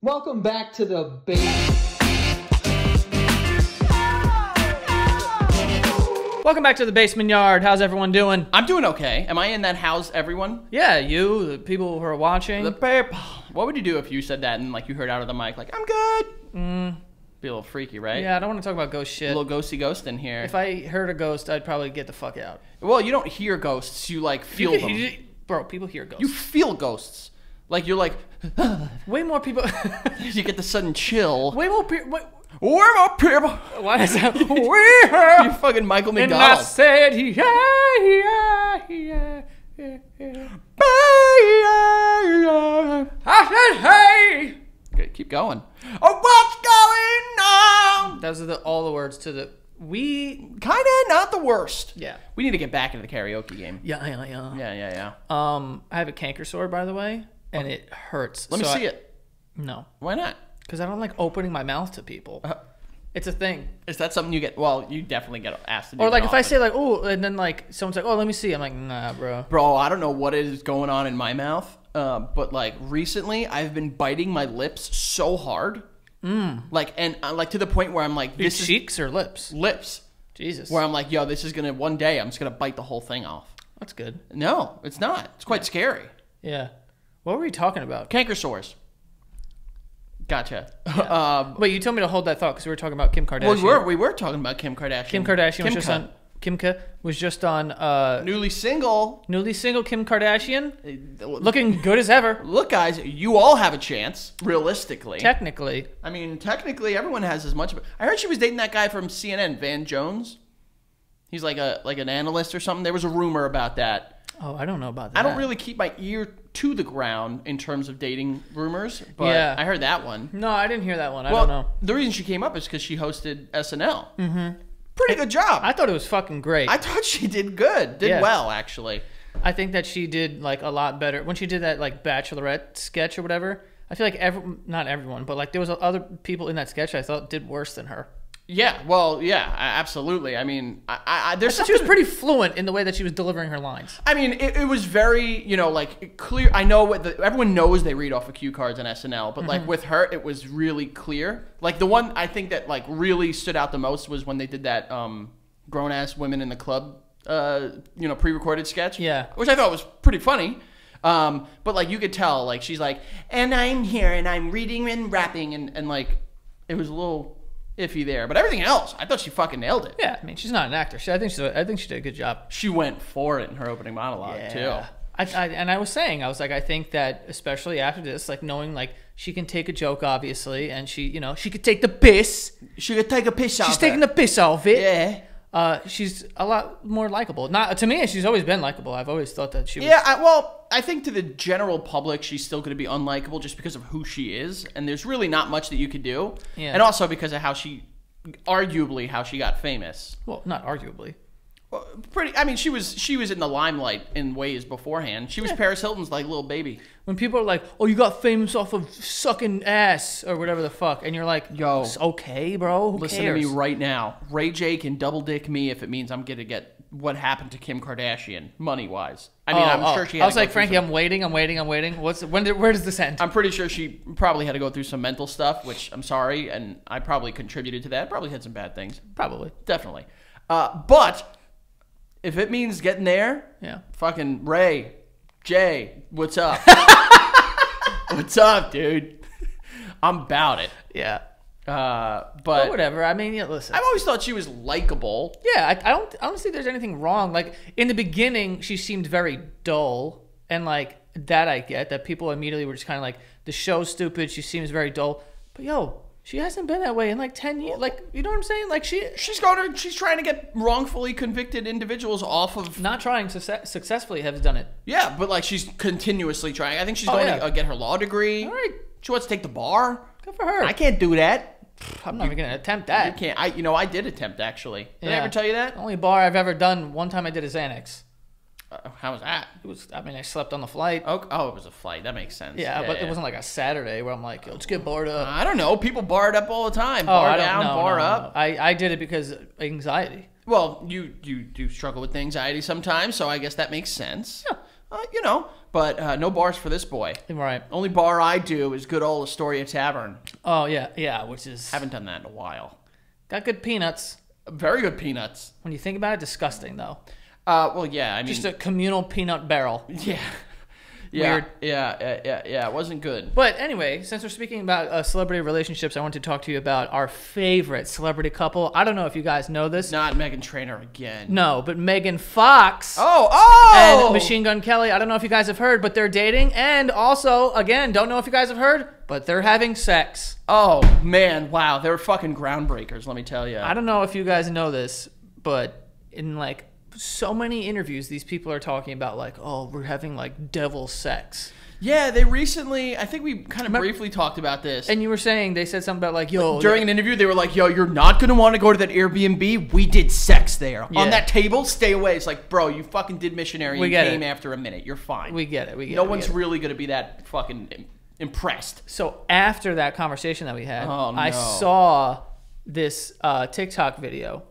Welcome back to the basement. Welcome back to the basement yard. How's everyone doing? I'm doing okay. Am I in that how's everyone? Yeah, you, the people who are watching. What would you do if you said that and like you heard out of the mic like, I'm good? Be a little freaky, right? Yeah, I don't want to talk about ghost shit. A little ghosty ghost in here. If I heard a ghost, I'd probably get the fuck out. Well, you don't hear ghosts. You like feel them. Bro, people hear ghosts. You feel ghosts. Like you're like, way more people. you get the sudden chill. Way more people. Where more people? Why is that? You're fucking Michael McDonald. And I said, I said, hey. Good, keep going. Oh, what's going on? Those are all the words to the. We kind of not the worst. Yeah. We need to get back into the karaoke game. Yeah. I have a canker sore, by the way, and it hurts. Let me see it. No. Why not? Because I don't like opening my mouth to people. It's a thing. Is that something you get? Well, you definitely get asked to do. Or like that if often. I say like, oh, and then like someone's like, oh, let me see. I'm like, nah, bro. Bro, I don't know what is going on in my mouth, but like recently I've been biting my lips so hard, like like to the point where I'm like, This is cheeks or lips? Lips. Jesus. Where I'm like, yo, this is gonna one day I'm just gonna bite the whole thing off. That's good. No, it's not. It's quite scary. Yeah. What were we talking about? Canker sores. Gotcha. Yeah. Wait, you told me to hold that thought because we were talking about Kim Kardashian. Well, we were talking about Kim Kardashian. Kim Kardashian was just on. Kimka was just on. Newly single Kim Kardashian, looking good as ever. Look, guys, you all have a chance. Realistically, technically, I mean, technically, everyone has as much. I heard she was dating that guy from CNN, Van Jones. He's like an analyst or something. There was a rumor about that. Oh, I don't know about that. I don't really keep my ear to the ground in terms of dating rumors, but yeah. I heard that one. No, I didn't hear that one. Well, I don't know. The reason she came up is because she hosted SNL. Mm-hmm. Pretty good job. I thought it was fucking great. I thought she did good. Did well, actually. I think that she did like a lot better when she did that like Bachelorette sketch or whatever. I feel like not everyone, but like there was other people in that sketch I thought did worse than her. Yeah, well, yeah, absolutely. I mean, there's she was pretty fluent in the way that she was delivering her lines. I mean, it was very, like clear. I know everyone knows they read off of cue cards on SNL, but like with her, it was really clear. Like the one I think that like really stood out the most was when they did that grown ass women in the club, pre-recorded sketch. Yeah, which I thought was pretty funny. But like you could tell, like she's like, and I'm here and I'm reading and rapping and like it was a little iffy there, but everything else, I thought she fucking nailed it. Yeah, I mean, she's not an actor. I think she did a good job. She went for it in her opening monologue too. I was I think that especially after this, like knowing like she can take a joke, obviously, and she could take the piss. She could take a piss out. She's taking the piss off it. Yeah. She's a lot more likable. Not to me, she's always been likable. I've always thought that she was. Yeah, I think to the general public, she's still going to be unlikable just because of who she is, and there's really not much that you could do. Yeah. And also because of how she got famous. Well, not arguably. Well, I mean, she was in the limelight in ways beforehand. She was Paris Hilton's like little baby. When people are like, "Oh, you got famous off of sucking ass or whatever the fuck," and you're like, "Yo, it's okay, bro. Who listen cares? to me right now. Ray J can double dick me if it means I'm gonna get what happened to Kim Kardashian money wise. I mean, I'm sure she. I was like, Frankie, I'm waiting. Where does this end? I'm pretty sure she probably had to go through some mental stuff, which I'm sorry, and I probably contributed to that. Probably had some bad things. Probably, definitely. But if it means getting there, yeah. Fucking Ray, Jay, what's up? What's up, dude? I'm about it. Yeah. But whatever. I mean, yeah, listen. I've always thought she was likable. Yeah, I don't see there's anything wrong. Like in the beginning, she seemed very dull, and like that I get that people immediately were just kind of like the show's stupid. She seems very dull, but yo. She hasn't been that way in like 10 years. Like, you know what I'm saying? Like she's trying to get wrongfully convicted individuals off of. Not trying to successfully have done it. Yeah, but like she's continuously trying. I think she's going to get her law degree. All right. She wants to take the bar. Good for her. I can't do that. I'm not even going to attempt that. You can't. I did attempt actually. Did I ever tell you that? The only bar I've ever done, one time I did a Xanax. How was that? I slept on the flight. Oh, it was a flight. That makes sense. Yeah, but it wasn't like a Saturday where I'm like, let's get barred up. I don't know. People barred up all the time. Bar down, bar up. I did it because of anxiety. Well, you do struggle with anxiety sometimes, so I guess that makes sense. Yeah. But no bars for this boy. Right. Only bar I do is good old Astoria Tavern. Oh, yeah, which is... Haven't done that in a while. Got good peanuts. Very good peanuts. When you think about it, disgusting, though. Well, yeah, I mean... Just a communal peanut barrel. Yeah. Weird. Yeah, it wasn't good. But anyway, since we're speaking about celebrity relationships, I want to talk to you about our favorite celebrity couple. I don't know if you guys know this. Not Meghan Trainor again. No, but Megan Fox and and Machine Gun Kelly. I don't know if you guys have heard, but they're dating. And also, again, don't know if you guys have heard, but they're having sex. Oh, man, wow. They're fucking groundbreakers, let me tell you. I don't know if you guys know this, but in like so many interviews, these people are talking about like, oh, we're having like devil sex. Yeah, they recently, I think we kind of briefly talked about this. And you were saying, they said something about like, yo. During an interview, they were like, yo, you're not going to want to go to that Airbnb. We did sex there. Yeah. On that table, stay away. It's like, bro, you fucking did missionary. We You get came it. after a minute. You're fine. We get it. No one's really going to be that fucking impressed. So after that conversation that we had, Oh, no. I saw this TikTok video,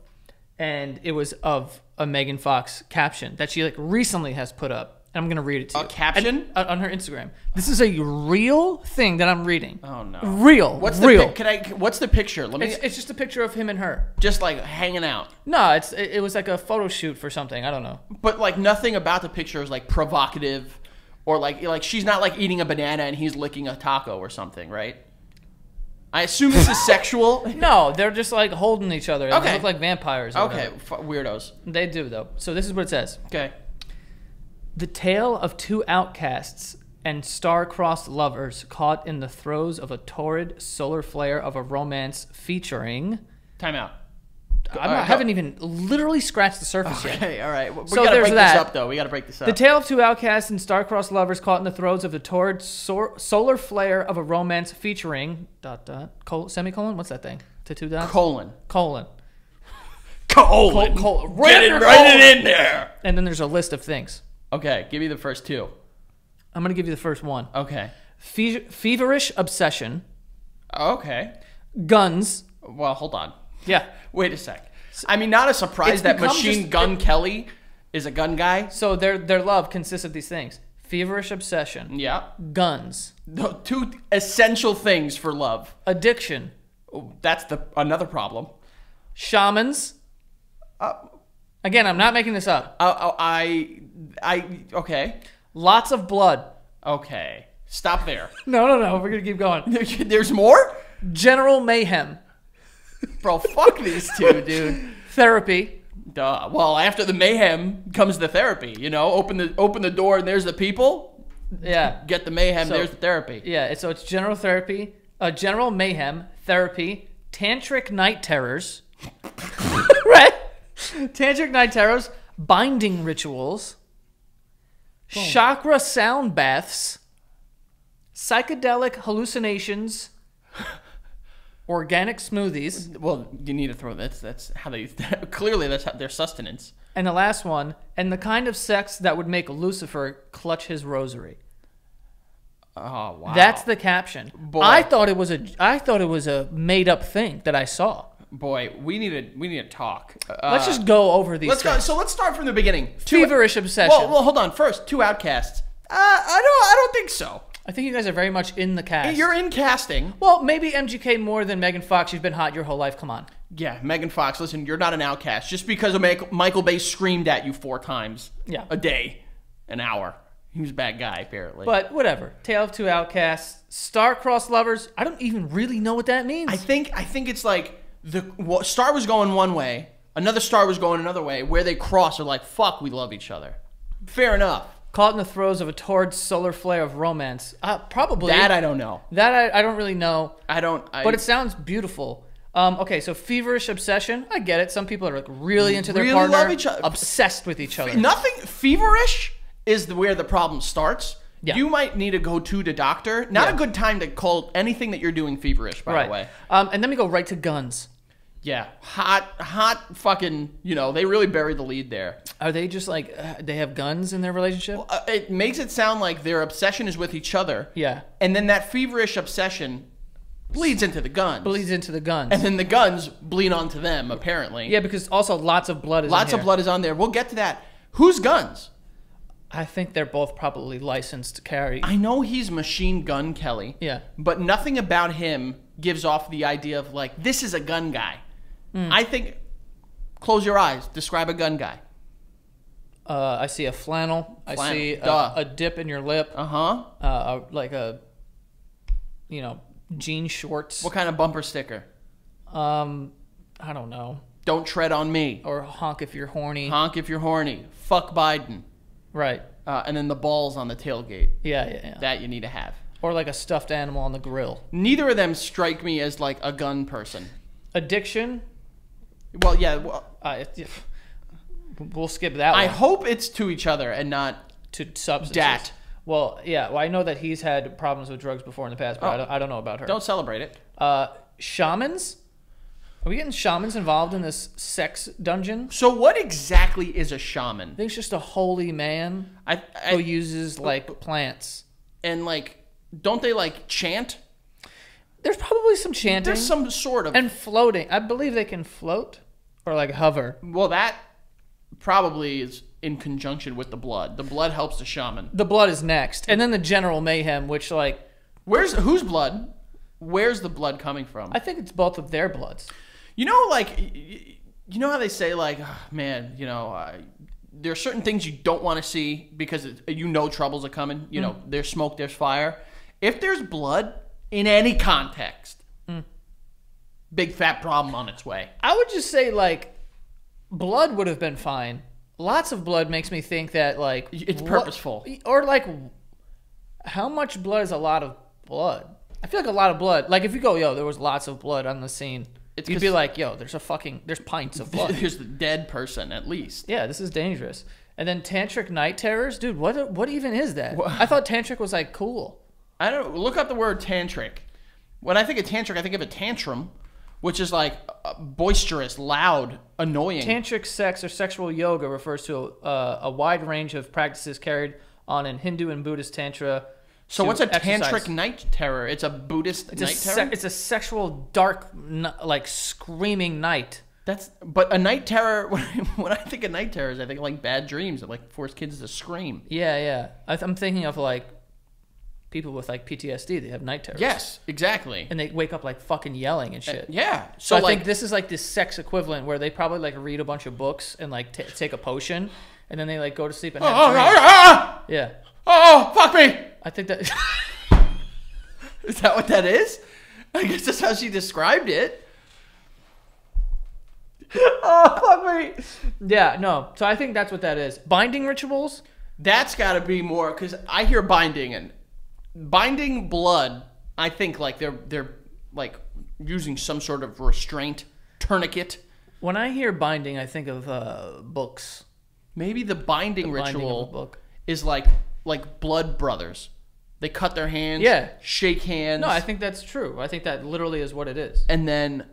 and it was of a Megan Fox caption that she like recently has put up. And I'm gonna read it to you. A caption? On her Instagram. This is a real thing that I'm reading. Oh no. Real. What's real. What's the picture? Let me. It's just a picture of him and her. Just like hanging out. No, it was like a photo shoot for something. I don't know. But like nothing about the picture is like provocative, or like she's not like eating a banana and he's licking a taco or something, right? I assume this is sexual. No, they're just like holding each other. And Okay. They look like vampires. Or Okay, whatever. weirdos. They do though. So this is what it says. Okay. The tale of two outcasts and star-crossed lovers caught in the throes of a torrid solar flare of a romance featuring... Time out. I haven't even literally scratched the surface yet. Okay, all right. We So gotta there's break that. this up, though. We gotta break this up. The tale of two outcasts and star-crossed lovers caught in the throes of the torrid solar flare of a romance featuring... ... semicolon? What's that thing? To two dots? Colon. Colon. Colon. Get it, write it in there. And then there's a list of things. Okay, give me the first two. I'm going to give you the first one. Okay. Feverish obsession. Okay. Guns. Well, hold on. Yeah. Wait a sec. I mean, not a surprise It's that become Machine just- Gun Kelly is a gun guy. So their love consists of these things. Feverish obsession. Yeah. Guns. The two essential things for love. Addiction. Oh, that's another problem. Shamans. Again, I'm not making this up. Okay. Lots of blood. Okay. Stop there. No. We're going to keep going. There's more? General mayhem. Bro, fuck these two, dude. Therapy. Duh. Well, after the mayhem comes the therapy, you know? Open the door and there's the people. Yeah. Get the mayhem, So- there's the therapy. Yeah, so it's general therapy, general mayhem, therapy, tantric night terrors, right? Tantric night terrors, binding rituals, chakra sound baths, psychedelic hallucinations, organic smoothies, Well, you need to throw that's how they clearly that's their sustenance. and the last one, and the kind of sex that would make Lucifer clutch his rosary. Oh wow. That's the caption. Boy. I thought it was a made up thing that I saw. Boy, we need to talk. Let's just go over these. Let's go. things. So let's start from the beginning. Feverish obsession. Well, hold on. First, two outcasts. I don't think so. I think you guys are very much in the cast. You're in casting. Well, maybe MGK more than Megan Fox. She's been hot your whole life. Come on. Yeah, Megan Fox. Listen, you're not an outcast just because of Michael Bay screamed at you 4 times. Yeah. A day, an hour. He was a bad guy, apparently. But whatever. Tale of two outcasts. Star-crossed lovers. I don't even really know what that means. I think it's like star was going one way, another star was going another way. Where they cross are like, fuck, we love each other. Fair enough. Caught in the throes of a torrid solar flare of romance. Probably. That I don't know. That I don't really know. But it sounds beautiful. Okay, so feverish obsession. I get it. Some people are like really into their Really partner. love each other. Obsessed with each other. Nothing feverish is where the problem starts. Yeah. You might need to go to the doctor. Not a good time to call anything that you're doing feverish, by the way. And then we go right to guns. Yeah. Hot fucking, they really buried the lead there. Are they just like, they have guns in their relationship? It makes it sound like their obsession is with each other. Yeah. And then that feverish obsession bleeds into the guns. Bleeds into the guns. And then the guns bleed onto them, apparently. Yeah, because also lots of blood is Lots in of here. blood is on there. We'll get to that. Whose guns? I think they're both probably licensed to carry. I know he's Machine Gun Kelly. Yeah. But nothing about him gives off the idea of, like, this is a gun guy. I think, close your eyes, describe a gun guy. I see a flannel. I see a dip in your lip. Like a, jean shorts. What kind of bumper sticker? I don't know. Don't tread on me. Or honk if you're horny. Honk if you're horny. Fuck Biden. Right. And then the balls on the tailgate. Yeah. That you need to have. Or like a stuffed animal on the grill. Neither of them strike me as like a gun person. Addiction? Well, yeah. Well, we'll skip that one. I hope it's to each other and not to substances. Dat. Well, yeah. Well, I know that he's had problems with drugs before in the past, but I don't know about her. Don't celebrate it. Shamans? Are we getting shamans involved in this sex dungeon? So what exactly is a shaman? I think it's just a holy man who uses, like, plants. And, like, don't they, like, chant? There's probably some chanting. There's some sort of... And floating. I believe they can float or, like, hover. Well, that probably is in conjunction with the blood. The blood helps the shaman. The blood is next. And then the general mayhem, which, like... Whose blood? Where's the blood coming from? I think it's both of their bloods. You know, like, you know how they say, like, oh, man, there are certain things you don't want to see because troubles are coming. You know, there's smoke, there's fire. If there's blood in any context, big fat problem on its way. I would just say, like, blood would have been fine. Lots of blood makes me think that, like... It's purposeful. Or, like, how much blood is a lot of blood? I feel like a lot of blood. Like, if you go, there was lots of blood on the scene... You'd be like, there's pints of blood. There's the dead person, at least. Yeah, this is dangerous. And then Tantric night terrors? Dude, what even is that? I thought Tantric was, like, cool. I don't know. Look up the word Tantric. When I think of Tantric, I think of a tantrum, which is, like, boisterous, loud, annoying. Tantric sex or sexual yoga refers to a wide range of practices carried on in Hindu and Buddhist Tantra. So what's a tantric night terror? It's a Buddhist night terror? It's a sexual, dark, like, screaming night. But a night terror, when I think of night terrors, I think of, like, bad dreams that, like, force kids to scream. Yeah. I'm thinking of, like, people with, like, PTSD. They have night terrors. Yes, exactly. And they wake up, like, fucking yelling and shit. Yeah. So I think this is, like, this sex equivalent where they probably, like, read a bunch of books and, like, take a potion, and then they, like, go to sleep and have dreams. Yeah. Oh, fuck me! I think that... Is that what that is? I guess that's how she described it. Oh, fuck me! Yeah, no. So I think that's what that is. Binding rituals? That's got to be more, because I hear binding, and binding blood, I think, like, they're like, using some sort of restraint, tourniquet. When I hear binding, I think of books. Maybe the binding ritual is like blood brothers. They cut their hands, shake hands. No, I think that's true. I think that literally is what it is. And then,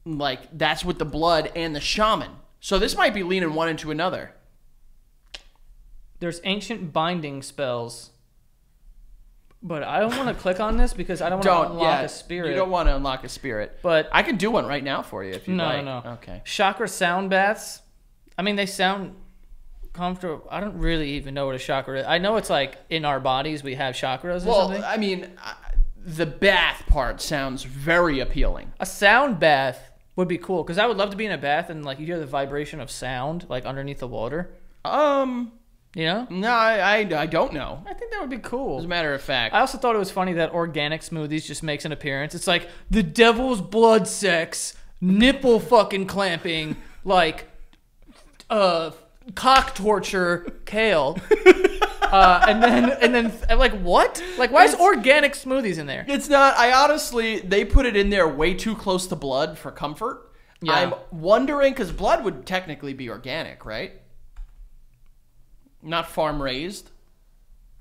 like, that's with the blood and the shaman. So this might be leaning one into another. There's ancient binding spells. But I don't want to click on this because I don't want to unlock a spirit. You don't want to unlock a spirit. But I can do one right now for you if you like. No. Okay. Chakra sound baths. I mean, they sound comfortable. I don't really even know what a chakra is. I know it's like in our bodies we have chakras or something. Well, I mean, the bath part sounds very appealing. A sound bath would be cool because I would love to be in a bath and, like, you hear the vibration of sound, like, underneath the water. You know? No, I don't know. I think that would be cool. As a matter of fact. I also thought it was funny that organic smoothies just makes an appearance. It's like the devil's blood sex, nipple fucking clamping, like, cock torture, kale. And then like, what? Like, why is organic smoothies in there? It's not. They put it in there way too close to blood for comfort. Yeah. I'm wondering, because blood would technically be organic, right? Not farm raised.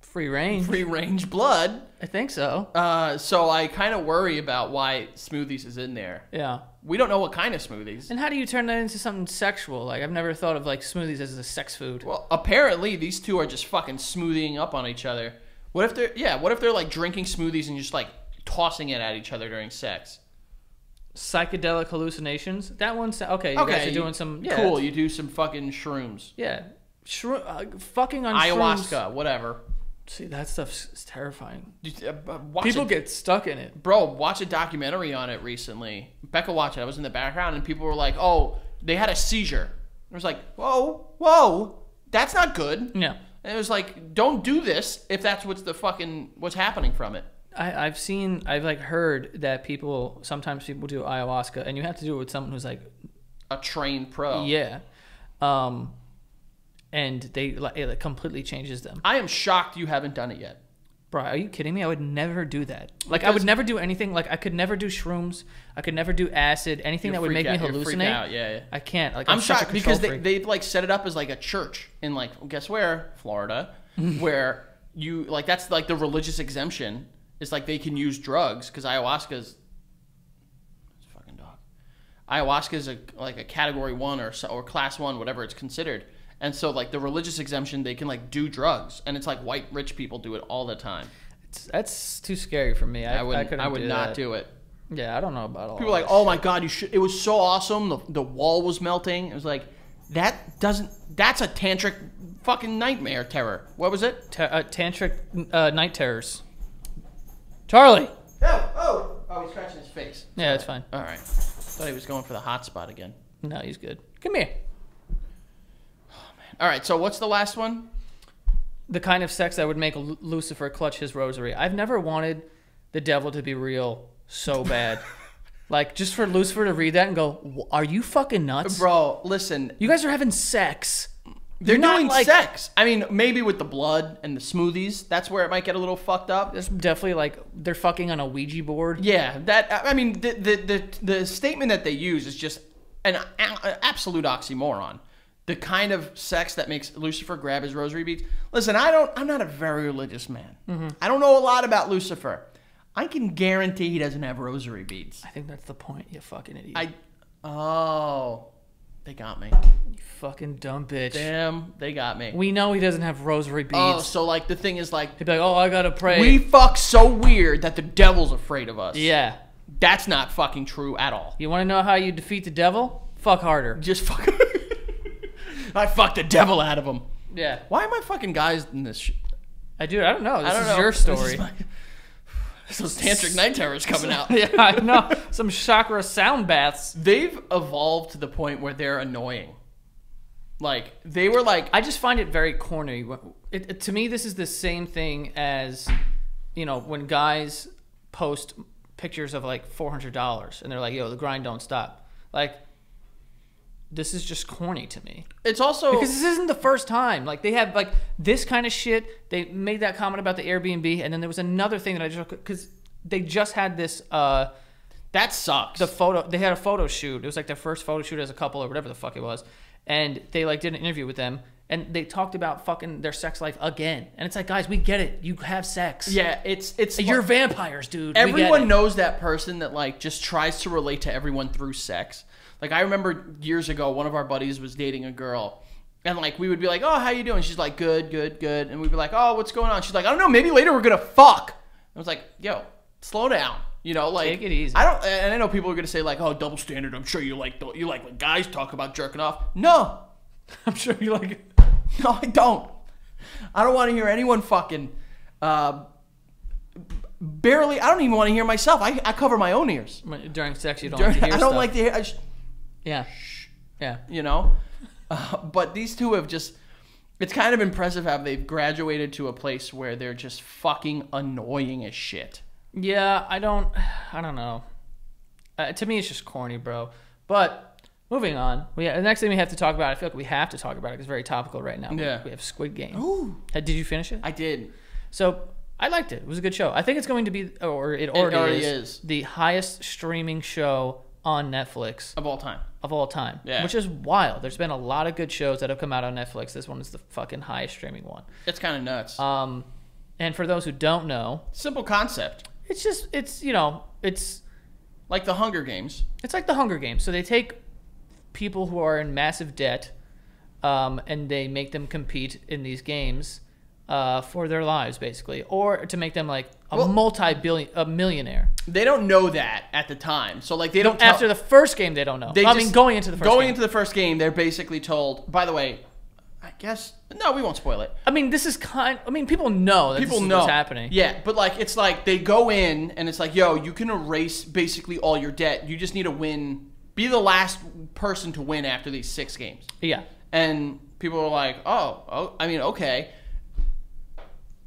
Free range. Free range blood. I think so. So I kind of worry about why smoothies is in there. Yeah. We don't know what kind of smoothies. And how do you turn that into something sexual? Like, I've never thought of, like, smoothies as a sex food. Well, apparently these two are just fucking smoothieing up on each other. What if they're like drinking smoothies and just, like, tossing it at each other during sex? Psychedelic hallucinations. That one's okay. You guys are doing some cool. You do some fucking shrooms. Yeah. fucking on ayahuasca, shrooms. whatever. See, that stuff's terrifying. Watch People it. get stuck in it. Bro, watch a documentary on it recently. Becca watched it. I was in the background, and people were like, "Oh, they had a seizure." It was like, "Whoa, that's not good." Yeah. And it was like, "Don't do this if that's what's happening from it." I've like heard that sometimes people do ayahuasca, and you have to do it with someone who's like A trained pro. yeah, and it completely changes them. I am shocked you haven't done it yet. Bro, are you kidding me? I would never do that. Like, I would never do anything. Like, I could never do shrooms. I could never do acid. Anything that would make me hallucinate. Out. Yeah. I can't. Like, I'm such a shocked control because freak. they've like set it up as like a church in like, guess where? Florida, where you like that's like the religious exemption. It's like they can use drugs because ayahuasca's fucking dog. Ayahuasca is like a category 1 or class 1, whatever it's considered. And so like the religious exemption, they can like do drugs, and it's like white rich people do it all the time. That's too scary for me. I would not do it. Yeah, I don't know about all. People are like, "Oh my god, you should!" It was so awesome. The wall was melting. It was like that's a tantric fucking nightmare terror. What was it? Tantric night terrors. Charlie. Oh, he's scratching his face. Yeah, that's fine. All right. Thought he was going for the hot spot again. No, he's good. Come here. All right, so what's the last one? The kind of sex that would make Lucifer clutch his rosary. I've never wanted the devil to be real so bad. Like, just for Lucifer to read that and go, are you fucking nuts? Bro, listen. You guys are having sex. They're You're doing like, sex. I mean, maybe with the blood and the smoothies. That's where it might get a little fucked up. There's definitely, like, they're fucking on a Ouija board. Yeah, I mean, the statement that they use is just an absolute oxymoron. The kind of sex that makes Lucifer grab his rosary beads. Listen, I'm not a very religious man. Mm-hmm. I don't know a lot about Lucifer. I can guarantee he doesn't have rosary beads. I think that's the point, you fucking idiot. They got me. You fucking dumb bitch. Damn, they got me. We know he doesn't have rosary beads. Oh, so like the thing is like, he'd be like, oh, I gotta pray. we fuck so weird that the devil's afraid of us. Yeah. That's not fucking true at all. You want to know how you defeat the devil? Fuck harder. Just fuck. I fucked the devil out of him. Yeah. Why am I fucking guys in this shit? I don't know. This I don't is know. your story. Those tantric night terrors coming out. Yeah, I know. Some chakra sound baths. They've evolved to the point where they're annoying. Like, they were like... I just find it very corny. To me, this is the same thing as, you know, when guys post pictures of like $400 and they're like, yo, the grind don't stop. Like, this is just corny to me. It's also... Because this isn't the first time. Like, they have, like, this kind of shit. They made that comment about the Airbnb, and then there was another thing that I just... Because they just had this... that sucks. They had a photo shoot. It was, like, their first photo shoot as a couple or whatever the fuck it was. And they, like, did an interview with them, and they talked about fucking their sex life again. And it's like, guys, we get it. You have sex. Yeah, it's You're vampires, dude. Everyone knows that person that, like, just tries to relate to everyone through sex. Like, I remember years ago, one of our buddies was dating a girl. And, like, we would be like, oh, how you doing? She's like, good. And we'd be like, oh, what's going on? She's like, I don't know, maybe later we're going to fuck. I was like, yo, slow down. You know, like... Take it easy. And I know people are going to say, like, oh, double standard. I'm sure you like when guys talk about jerking off. No. I'm sure you like it. No, I don't. I don't want to hear anyone fucking... barely... I don't even want to hear myself. I cover my own ears. During sex, you don't like to hear I don't stuff. like to hear... Yeah. Yeah. You know? But these two have just... It's kind of impressive how they've graduated to a place where they're just fucking annoying as shit. Yeah, I don't know. To me, it's just corny, bro. But moving on. The next thing we have to talk about, I feel like we have to talk about it because it's very topical right now. Yeah. We have Squid Game. Ooh. Did you finish it? I did. So, I liked it. It was a good show. I think it's going to be, or it already is, the highest streaming show on Netflix. Of all time. Of all time. Yeah. Which is wild. There's been a lot of good shows that have come out on Netflix. This one is the fucking highest streaming one. It's kind of nuts. And for those who don't know... Simple concept. It's like the Hunger Games. It's like the Hunger Games. So they take people who are in massive debt, and they make them compete in these games for their lives, basically, or to make them like a millionaire. They don't know that at the time, so like they don't. After the first game, they don't know. Going into the first game. Going into the first game, they're basically told. By the way, I guess no, we won't spoil it. I mean, this is people know that this is what's happening. Yeah, but like it's like they go in and it's like, yo, you can erase basically all your debt. You just need to win. Be the last person to win after these 6 games. Yeah. And people are like, oh, I mean, okay.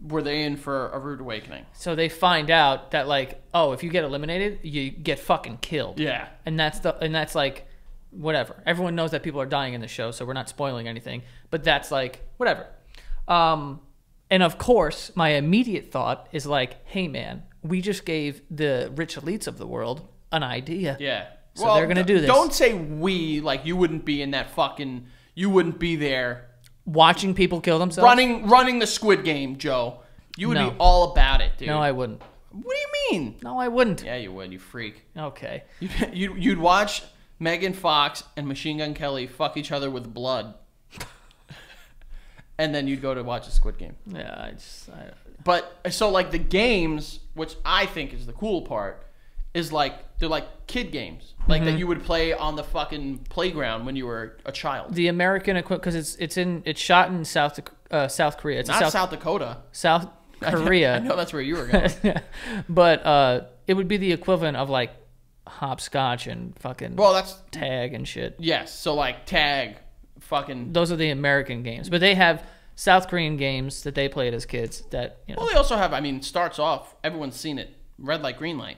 Were they in for a rude awakening? So they find out that like, oh, if you get eliminated, you get fucking killed. Yeah. And that's like, whatever. Everyone knows that people are dying in the show, so we're not spoiling anything. But that's like, whatever. And of course, my immediate thought is like, hey man, we just gave the rich elites of the world an idea. Yeah. So they're gonna do this. Don't say we, like you wouldn't be in that fucking, you wouldn't be there. Watching people kill themselves? Running the Squid Game, Joe. You would No. be all about it, dude. No, I wouldn't. What do you mean? No, I wouldn't. Yeah, you would, you freak. Okay. You'd watch Megan Fox and Machine Gun Kelly fuck each other with blood. And then you'd go to watch the Squid Game. Yeah, But, so like the games, which I think is the cool part, is like, they're like kid games. Like that you would play on the fucking playground when you were a child. the American equivalent, because it's shot in South Korea. It's Not South Dakota. South Korea. I know that's where you were going. But it would be the equivalent of like hopscotch and fucking Well, that's, tag and shit. yes. So like tag, fucking. Those are the American games, but they have South Korean games that they played as kids. That Well, they also have. I mean, starts off. Everyone's seen it. Red light, green light.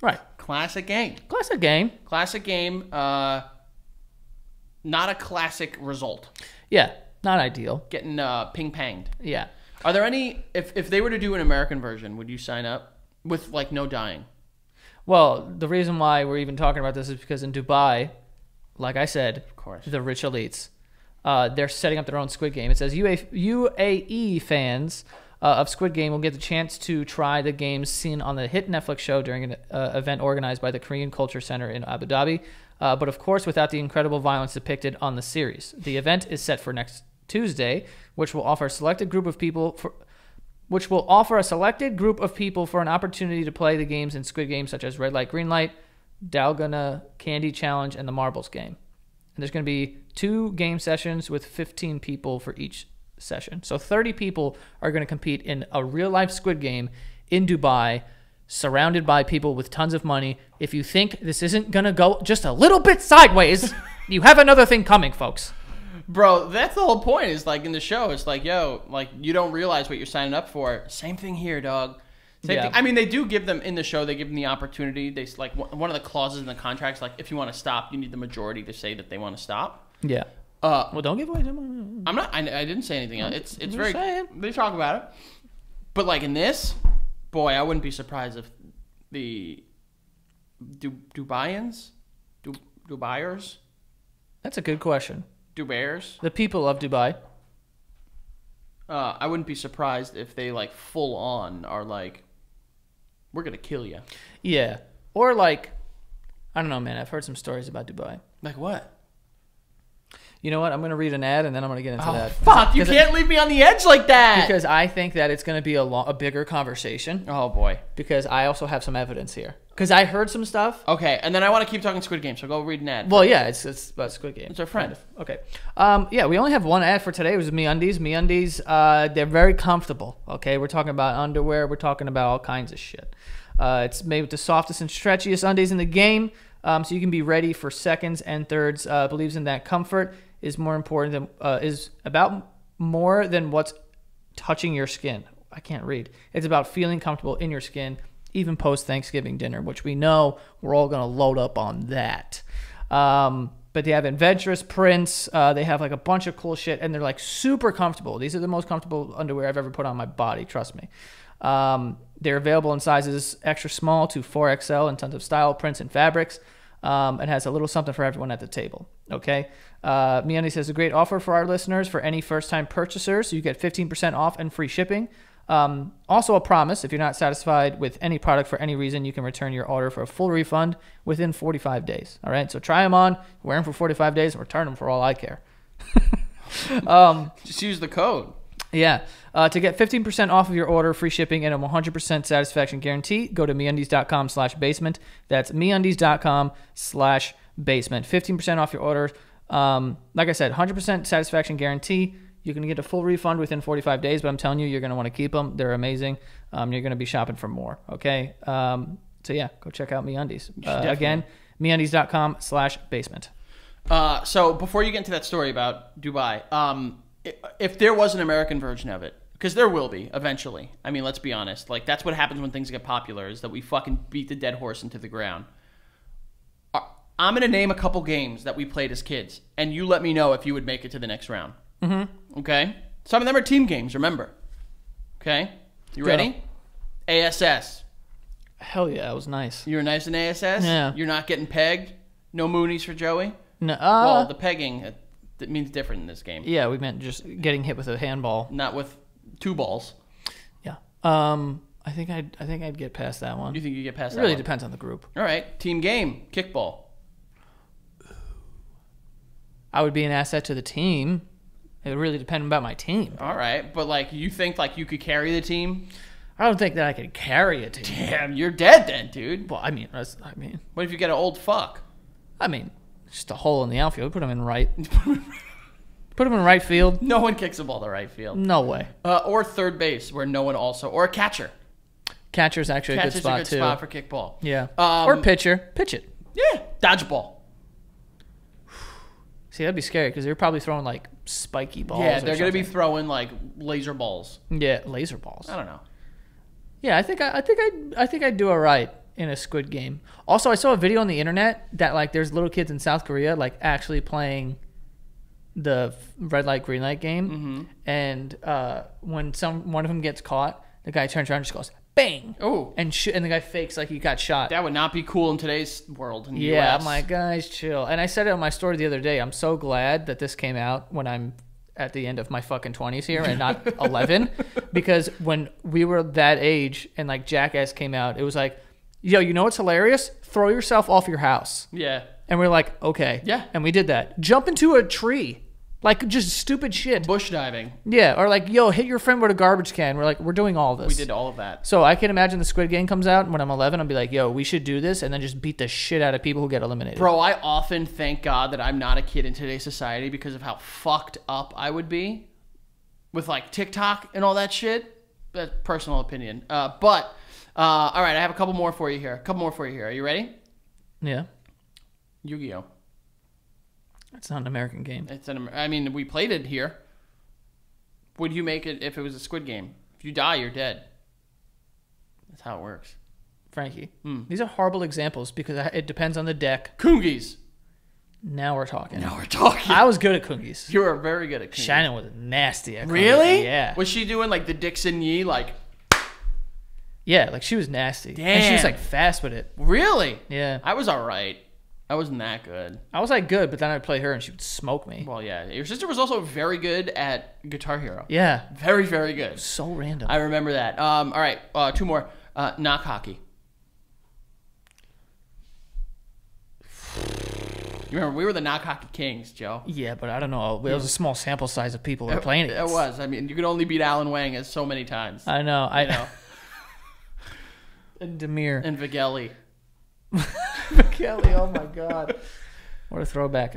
right. Classic game. Classic game. Classic game. Not a classic result. Yeah, not ideal. Getting ping panged. Yeah. Are there any? If they were to do an American version, would you sign up with like no dying? Well, the reason why we're even talking about this is because in Dubai, like I said, Of course. the rich elites, they're setting up their own Squid Game. It says UAE fans of Squid Game will get the chance to try the games seen on the hit Netflix show during an event organized by the Korean Culture Center in Abu Dhabi, but of course without the incredible violence depicted on the series. The event is set for next Tuesday, which will offer a selected group of people for an opportunity to play the games in Squid Game, such as Red Light, Green Light, Dalgona Candy Challenge, and the Marbles Game. And there's going to be 2 game sessions with 15 people for each session. So 30 people are going to compete in a real-life Squid Game in Dubai, surrounded by people with tons of money. If you think this isn't going to go just a little bit sideways, you have another thing coming, folks. Bro, that's the whole point. Is like in the show, it's like, yo, like you don't realize what you're signing up for. Same thing here, dog. Same thing. I mean, they do give them in the show. They give them the opportunity. They like one of the clauses in the contracts, like if you want to stop, you need the majority to say that they want to stop. Yeah. Well, don't give away too much. I'm not. I didn't say anything else. It's I'm very. saying. They talk about it, but like in this, boy, I wouldn't be surprised if the Dubaians, Dubaiers, That's a good question. Dubairs. The people of Dubai. I wouldn't be surprised if they like full on are like, we're gonna kill you. Yeah. Or like, I don't know, man. I've heard some stories about Dubai. Like what? You know what? I'm going to read an ad and then I'm going to get into that. Fuck, you can't leave me on the edge like that. Because I think that it's going to be a bigger conversation. Oh, boy. Because I also have some evidence here. Because I heard some stuff. Okay, and then I want to keep talking Squid Game, so go read an ad. Well, yeah, it's about Squid Game. It's our friend. Okay. Yeah, we only have one ad for today. It was MeUndies. MeUndies, they're very comfortable. Okay, we're talking about underwear. We're talking about all kinds of shit. It's made with the softest and stretchiest undies in the game, so you can be ready for seconds and thirds. Believes in that comfort is more important than is about more than what's touching your skin. I can't read. It's about feeling comfortable in your skin, even post Thanksgiving dinner, which we know we're all gonna load up on that. But they have adventurous prints. They have like a bunch of cool shit, and they're like super comfortable. These are the most comfortable underwear I've ever put on my body. Trust me. They're available in sizes extra small to 4XL in tons of style, prints, and fabrics. It has a little something for everyone at the table. Okay. MeUndies has a great offer for our listeners for any first-time purchasers. So you get 15% off and free shipping. Also a promise, if you're not satisfied with any product for any reason, you can return your order for a full refund within 45 days. All right. So try them on, wear them for 45 days, and return them for all I care. Just use the code. Yeah. To get 15% off of your order, free shipping, and a 100% satisfaction guarantee, go to MeUndies.com/basement. That's MeUndies.com/basement. 15% off your order. Like I said, 100% satisfaction guarantee. You can get a full refund within 45 days, but I'm telling you, you're going to want to keep them. They're amazing. You're going to be shopping for more, okay? So, yeah, go check out MeUndies. Again, MeUndies.com/basement. So before you get into that story about Dubai, if there was an American version of it, because there will be eventually. I mean, let's be honest. Like, that's what happens when things get popular, is that we fucking beat the dead horse into the ground. I'm going to name a couple games that we played as kids, and you let me know if you would make it to the next round. Mm-hmm. Okay? Some of them are team games, remember. Okay? You ready? ASS. Hell yeah, that was nice. You were nice in ASS? Yeah. You're not getting pegged? No moonies for Joey? No. Well, the pegging, it means different in this game. Yeah, we meant just getting hit with a handball. Not with 2 balls. Yeah. I think I'd get past that one. You think you get past that It really one? depends on the group. All right. Team game. Kickball. I would be an asset to the team. It would really depend about my team. All right. But, like, you think, like, you could carry the team? I don't think that I could carry a team. Damn, you're dead then, dude. Well, I mean, What if you get an old fuck? just a hole in the outfield. Put him in right. Put him in right field. No one kicks a ball to right field. No way. Or third base, where no one also... Or a catcher. Catcher's actually a good spot, Catcher's a good too. spot for kickball. Yeah. Or pitcher. Pitch it. Yeah. Dodgeball. See, that'd be scary because they're probably throwing, like, spiky balls. Yeah, they're going to be throwing, like, laser balls. Yeah, laser balls. I don't know. Yeah, I think I'd do all right in a Squid game. Also, I saw a video on the internet that, like, there's little kids in South Korea, like, actually playing the red light, green light game. Mm-hmm. And when one of them gets caught, the guy turns around and just goes, bang! Oh. And the guy fakes like he got shot. That would not be cool in today's world. In the Yeah, US. I'm like, guys, chill. And I said it on my story the other day. I'm so glad that this came out when I'm at the end of my fucking 20s here and not 11. Because when we were that age and, like, Jackass came out, it was like, yo, you know what's hilarious? Throw yourself off your house. Yeah. And we're like, okay. Yeah. And we did that. Jump into a tree. Like, just stupid shit. Bush diving. Yeah. Or like, yo, hit your friend with a garbage can. We're like, we're doing all this. We did all of that. So I can imagine the Squid Game comes out, and when I'm 11, I'll be like, yo, we should do this, and then just beat the shit out of people who get eliminated. Bro, I often thank God that I'm not a kid in today's society because of how fucked up I would be with, like, TikTok and all that shit. That's personal opinion. But, all right, I have a couple more for you here. Are you ready? Yeah. Yu-Gi-Oh! It's not an American game. I mean, we played it here. Would you make it if it was a Squid Game? If you die, you're dead. That's how it works. Frankie, these are horrible examples because it depends on the deck. Kungis. Now we're talking. I I was good at Kungis. You were very good at Kungis. Shannon was nasty at Kungis. Really? Yeah. Was she doing, like, the Dixon Yee, like... Yeah, like, she was nasty. Damn. And she was, like, fast with it. Really? Yeah. I was all right. I wasn't that good. I was, like, good, but then I'd play her and she would smoke me. Well, yeah. Your sister was also very good at Guitar Hero. Yeah. Very, very good. So random. I remember that. All right. 2 more. Knock hockey. You remember, we were the knock hockey kings, Joe. Yeah, but I don't know. It was a small sample size of people who were playing it. It was. I mean, you could only beat Alan Wang as so many times. I know. I know. And Demir. And Vigeli. Kelly, oh my God. What a throwback.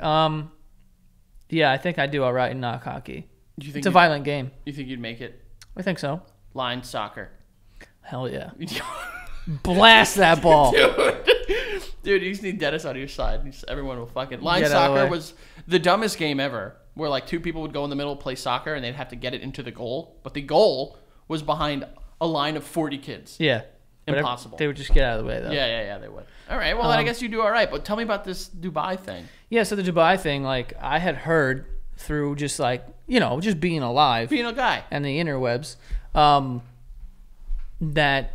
Yeah, I think I do all right in knock hockey. It's a violent game. You think you'd make it? I think so. Line soccer. Hell yeah. Blast that ball. Dude, you just need Dennis on your side. Everyone will fucking... Line Get out of the soccer way. was the dumbest game ever, where, like, 2 people would go in the middle, play soccer, and they'd have to get it into the goal. But the goal was behind a line of 40 kids. Yeah. Impossible. They would just get out of the way, though. Yeah, they would. All right, well, then I guess you do all right. But tell me about this Dubai thing. Yeah, so the Dubai thing, like, I had heard through just, like, you know, just being alive. Being a guy. And the interwebs, that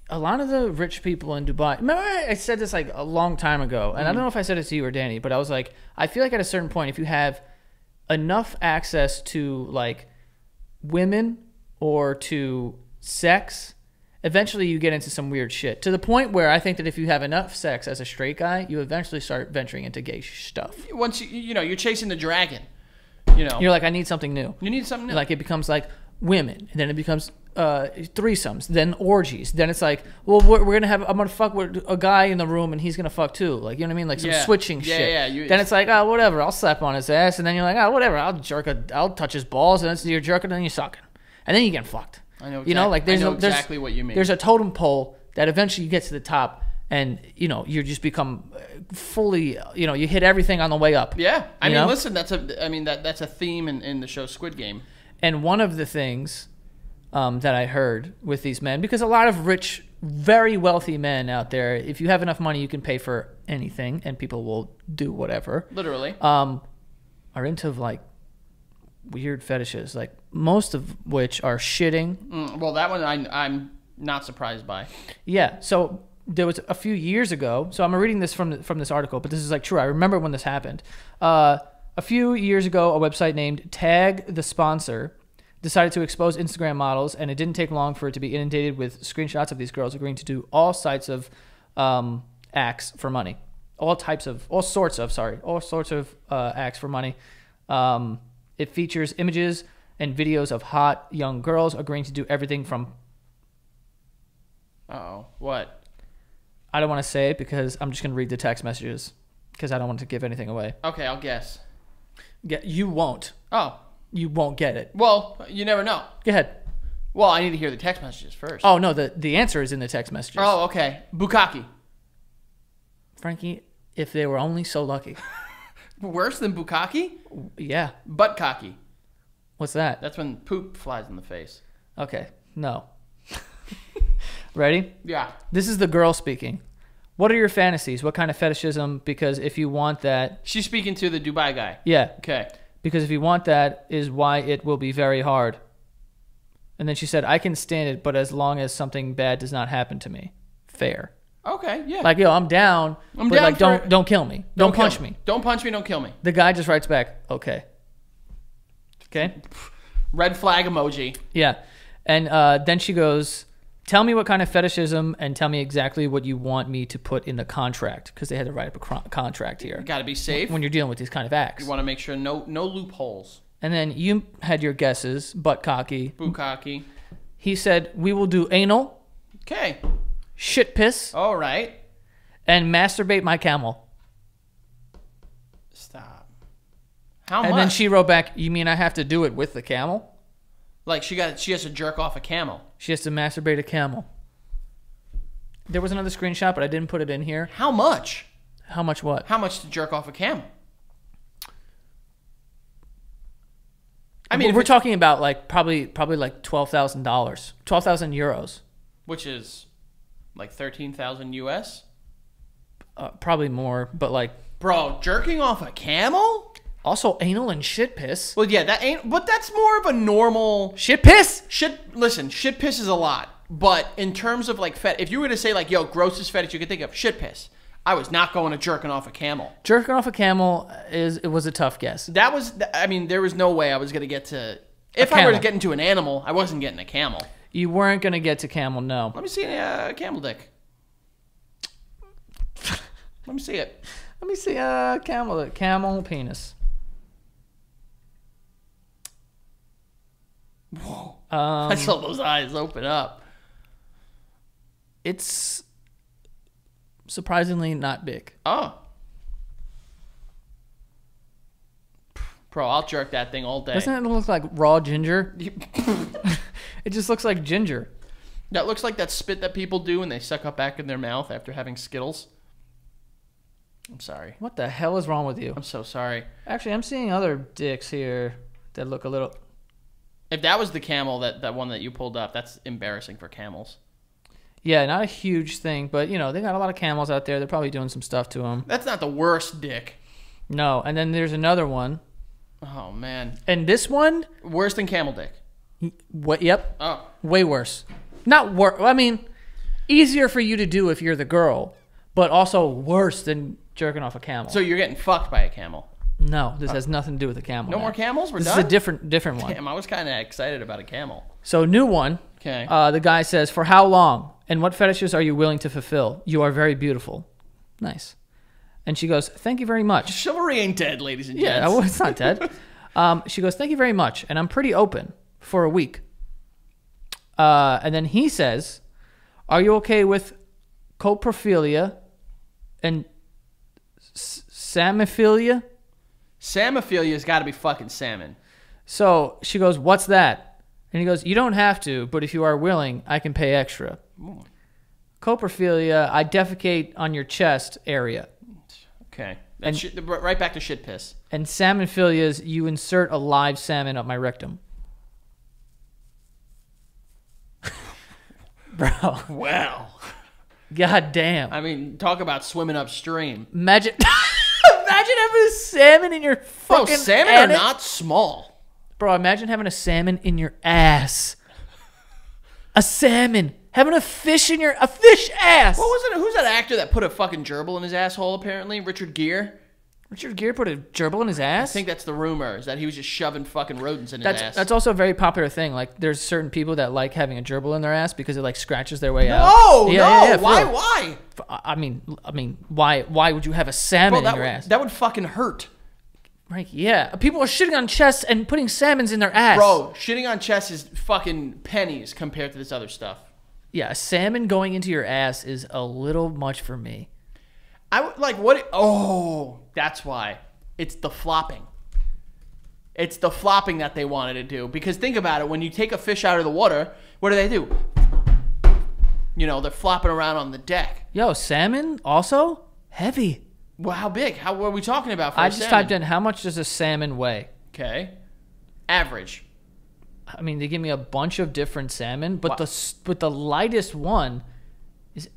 a lot of the rich people in Dubai... Remember I said this, like, a long time ago, and I don't know if I said it to you or Danny, but I was like, I feel like at a certain point, if you have enough access to, like, women or to sex... Eventually, you get into some weird shit. To the point where I think that if you have enough sex as a straight guy, you eventually start venturing into gay stuff. Once you're chasing the dragon. You're like, I need something new. You need something new. Like, it becomes like women, and then it becomes threesomes, then orgies. Then it's like, well, we're gonna have. I'm gonna fuck with a guy in the room, and he's gonna fuck too. Like, you know what I mean? Like some switching shit. Yeah. Then it's like, oh, whatever. I'll slap on his ass, and then you're like, oh, whatever. I'll touch his balls, and then you're jerking, and then you're sucking, and then you get fucked. I know. You know, like I know exactly what you mean. There's a totem pole that eventually you get to the top, and you know you just become fully. You know, you hit everything on the way up. Yeah, I mean, know? listen, that's a theme in the show Squid Game. And one of the things that I heard with these men, because a lot of rich, very wealthy men out there, if you have enough money, you can pay for anything, and people will do whatever. Literally. Are into like weird fetishes, like most of which are shitting. Well, that one I'm not surprised by. Yeah. So there was a few years ago. So I'm reading this from this article, but this is like true. I remember when this happened. A few years ago, a website named Tag the Sponsor decided to expose Instagram models, and it didn't take long for it to be inundated with screenshots of these girls agreeing to do all sorts of acts for money. All sorts of acts for money. It features images and videos of hot young girls agreeing to do everything from... Uh-oh. What? I don't want to say it because I'm just going to read the text messages because I don't want to give anything away. Okay, I'll guess. You won't. Oh. You won't get it. Well, you never know. Go ahead. Well, I need to hear the text messages first. Oh, no, the answer is in the text messages. Oh, okay. Bukkake. Frankie, if they were only so lucky. Worse than bukkake? Yeah. Buttcocky. What's that? That's when poop flies in the face. Okay. No. Ready? Yeah. This is the girl speaking. What are your fantasies? What kind of fetishism? Because if you want that... She's speaking to the Dubai guy. Yeah. Okay. Because if you want that is why it will be very hard. And then she said, I can stand it, but as long as something bad does not happen to me. Fair. Okay, yeah. Like, yo, I'm down, but down like, for... don't kill me. Don't punch me. Don't punch me, don't kill me. The guy just writes back, okay. Okay? Red flag emoji. Yeah. And then she goes, tell me what kind of fetishism and tell me exactly what you want me to put in the contract. Because they had to write up a contract here. You got to be safe. When you're dealing with these kind of acts. You want to make sure no loopholes. And then you had your guesses, buttcocky. Bukkake. He said, we will do anal. Okay. Shit piss. All right. And masturbate my camel. Stop. How much? And then she wrote back, you mean I have to do it with the camel? Like she has to jerk off a camel. She has to masturbate a camel. There was another screenshot, but I didn't put it in here. How much? How much what? How much to jerk off a camel? I mean, we're talking about like probably like $12,000, 12,000 euros, which is like 13,000 US. Probably more, but like, bro, jerking off a camel. Also, anal and shit piss. Well, yeah, that ain't. But that's more of a normal shit piss. Listen, shit piss is a lot. But in terms of like if you were to say like, yo, grossest fetish you could think of, shit piss. I was not going to jerking off a camel. Jerking off a camel was a tough guess. That was. I mean, there was no way I was gonna get to. If I were to get into an animal, I wasn't getting a camel. You weren't gonna get to camel, no. Let me see a camel dick. Let me see it. Let me see a camel penis. Whoa! I saw those eyes open up. It's surprisingly not big. Oh. Bro, I'll jerk that thing all day. Doesn't it look like raw ginger? It just looks like ginger. That looks like that spit that people do when they suck up back in their mouth after having Skittles. I'm sorry. What the hell is wrong with you? I'm so sorry. Actually, I'm seeing other dicks here that look a little... If that was the camel, that one that you pulled up, that's embarrassing for camels. Yeah, not a huge thing, but, you know, they got a lot of camels out there. They're probably doing some stuff to them. That's not the worst dick. No, and then there's another one. Oh, man. And this one... Worse than camel dick. What? Yep. Oh. Way worse. Not worse. I mean, easier for you to do if you're the girl, but also worse than jerking off a camel. So you're getting fucked by a camel. No, this has nothing to do with a camel. No more camels? We're done? This is a different one. Damn, I was kind of excited about a camel. So, new one. Okay. The guy says, for how long? And what fetishes are you willing to fulfill? You are very beautiful. Nice. And she goes, thank you very much. Chivalry ain't dead, ladies and gents. Yeah, well, it's not dead. She goes, thank you very much. And I'm pretty open for a week. And then he says, are you okay with coprophilia and salmonophilia? Salmophilia's got to be fucking salmon. So she goes, what's that? And he goes, you don't have to, but if you are willing, I can pay extra. Ooh. Coprophilia, I defecate on your chest area. Okay. And right back to shit piss. And salmonophilia is you insert a live salmon up my rectum. Bro. Well. God damn. I mean, talk about swimming upstream. Imagine having a salmon in your fucking Bro, salmon anus. are not small. Bro, imagine having a salmon in your ass. A salmon. Having a fish ass. What was it? Who's that actor that put a fucking gerbil in his asshole, apparently? Richard Gere? Richard Gere put a gerbil in his ass? I think that's the rumor, is that he was just shoving fucking rodents in his ass. That's also a very popular thing. Like, there's certain people that like having a gerbil in their ass because it, like, scratches their way out. No, Yeah, why, for real. why? I mean, why would you have a salmon in your ass? That would fucking hurt. Right, yeah. People are shitting on chests and putting salmons in their ass. Bro, shitting on chests is fucking pennies compared to this other stuff. Yeah, a salmon going into your ass is a little much for me. I would, like, what? Oh, that's why. It's the flopping. It's the flopping that they wanted to do. Because think about it. When you take a fish out of the water, what do? You know, they're flopping around on the deck. Yo, salmon also heavy. Well, how big? What are we talking about for I a just salmon? typed in how much does a salmon weigh? Okay. Average. I mean, they give me a bunch of different salmon, but Wow. the lightest one is...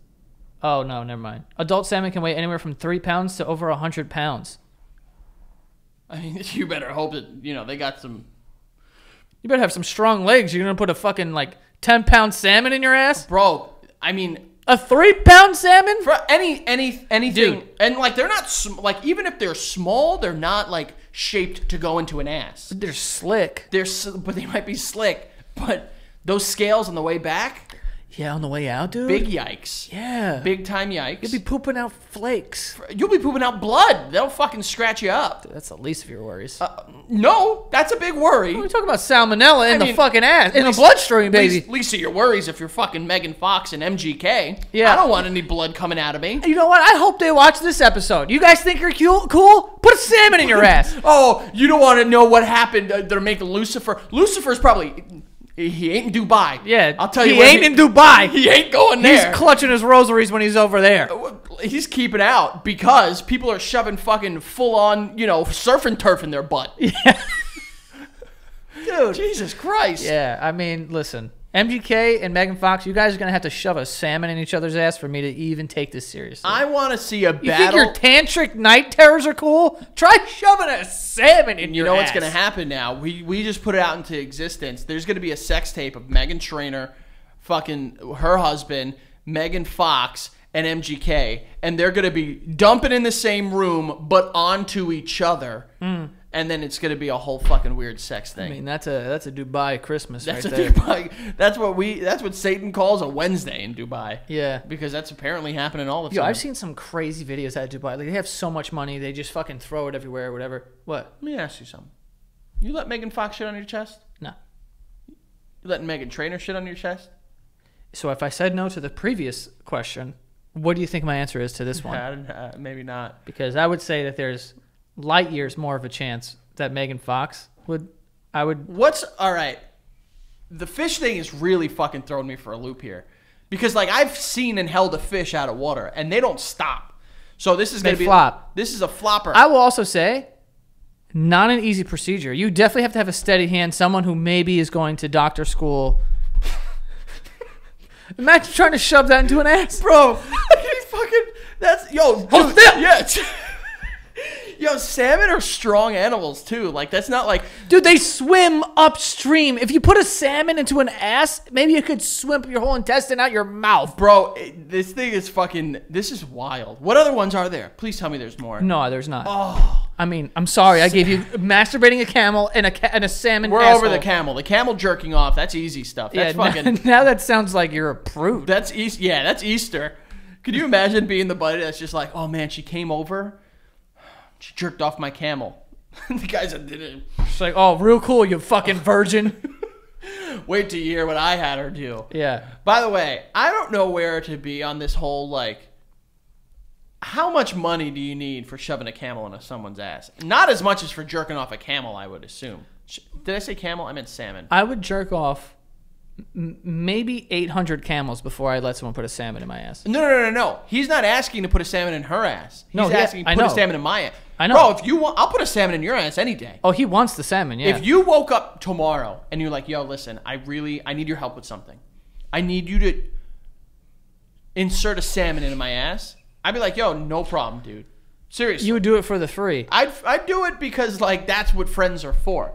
Oh, no, never mind. Adult salmon can weigh anywhere from 3 pounds to over 100 pounds. I mean, you better hope that, you know, they got some... You better have some strong legs. You're going to put a fucking, like, 10-pound salmon in your ass? Bro, I mean... A 3-pound salmon? For anything... Dude. And, like, they're not... Like, even if they're small, they're not, like, shaped to go into an ass. They're slick. But they might be slick. But those scales on the way back... Yeah, on the way out, dude. Big yikes. Yeah. Big time yikes. You'll be pooping out flakes. You'll be pooping out blood. They'll fucking scratch you up. That's the least of your worries. No, that's a big worry. We're talking about salmonella in the mean, fucking ass, in the least- bloodstream, baby. Least of your worries if you're fucking Megan Fox and MGK. Yeah. I don't want any blood coming out of me. You know what? I hope they watch this episode. You guys think you're cool? Put a salmon in your ass. Oh, you don't want to know what happened. They're making Lucifer. Lucifer's probably... He ain't in Dubai. Yeah, I'll tell you he what, ain't in Dubai. He ain't going there. He's clutching his rosaries when he's over there. He's keeping out because people are shoving fucking full-on, you know, surf and turf in their butt. Yeah. Dude. Jesus Christ. Yeah, I mean, listen. MGK and Megan Fox, you guys are going to have to shove a salmon in each other's ass for me to even take this seriously. I want to see a You battle. think your tantric night terrors are cool? Try shoving a salmon in your You know ass. what's going to happen now? We just put it out into existence. There's going to be a sex tape of Megan Trainor, fucking her husband, Megan Fox, and MGK, and they're going to be dumping in the same room but onto each other. And then it's going to be a whole fucking weird sex thing. I mean, that's a Dubai Christmas that's right a there. Dubai. That's what Satan calls a Wednesday in Dubai. Yeah. Because that's apparently happening all the Yo, time. I've seen some crazy videos out of Dubai. Like, they have so much money, they just fucking throw it everywhere or whatever. What? Let me ask you something. You let Megan Fox shit on your chest? No. You letting Megan Trainor shit on your chest? So if I said no to the previous question, what do you think my answer is to this one? Maybe not. Because I would say that there's light years more of a chance that Megan Fox would. All right? The fish thing is really fucking throwing me for a loop here, because like I've seen and held a fish out of water and they don't stop. So this is They gonna be flop. This is a flopper. I will also say, not an easy procedure. You definitely have to have a steady hand, someone who maybe is going to doctor school. Imagine trying to shove that into an ass. Bro, that's yo, dude, Hold still. yeah. Yo, salmon are strong animals too. Like that's not like Dude, they swim upstream. If you put a salmon into an ass, maybe you could swim your whole intestine out your mouth. bro. This thing is fucking. This is wild. What other ones are there? Please tell me there's more. No, there's not. Oh, I mean, I'm sorry. I gave you masturbating a camel and a salmon we're asshole. over the camel. The camel jerking off. That's easy stuff. That's Yeah, fucking. now that sounds like you're a prude. That's East. Yeah, that's Easter. Could you imagine being the buddy that's just like, oh man, she came over, she jerked off my camel. The guys that did it. It's like, oh, real cool, you fucking virgin. Wait till you hear what I had her do. Yeah. By the way, I don't know where to be on this whole, like, how much money do you need for shoving a camel into someone's ass? Not as much as for jerking off a camel, I would assume. Did I say camel? I meant salmon. I would jerk off maybe 800 camels before I let someone put a salmon in my ass. No. He's not asking to put a salmon in her ass. He's asking to put a salmon in my ass. I know. Bro, if you want, I'll put a salmon in your ass any day. Oh, he wants the salmon, yeah. If you woke up tomorrow and you're like, yo, listen, I need your help with something. I need you to insert a salmon into my ass. I'd be like, yo, no problem, dude. Seriously. You would do it for the free. I'd do it because, like, that's what friends are for.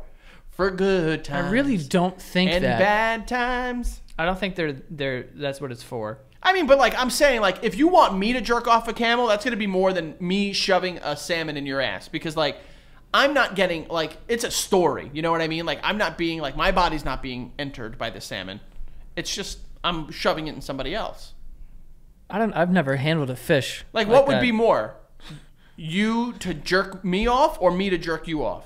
For good times. I really don't think and that. bad times. I don't think that's what it's for. I mean, but, like, I'm saying, like, if you want me to jerk off a camel, that's going to be more than me shoving a salmon in your ass. Because, like, I'm not getting, like, it's a story. You know what I mean? Like, I'm not being, like, my body's not being entered by the salmon. It's just, I'm shoving it in somebody else. I've never handled a fish. Like what would be more? You to jerk me off or me to jerk you off?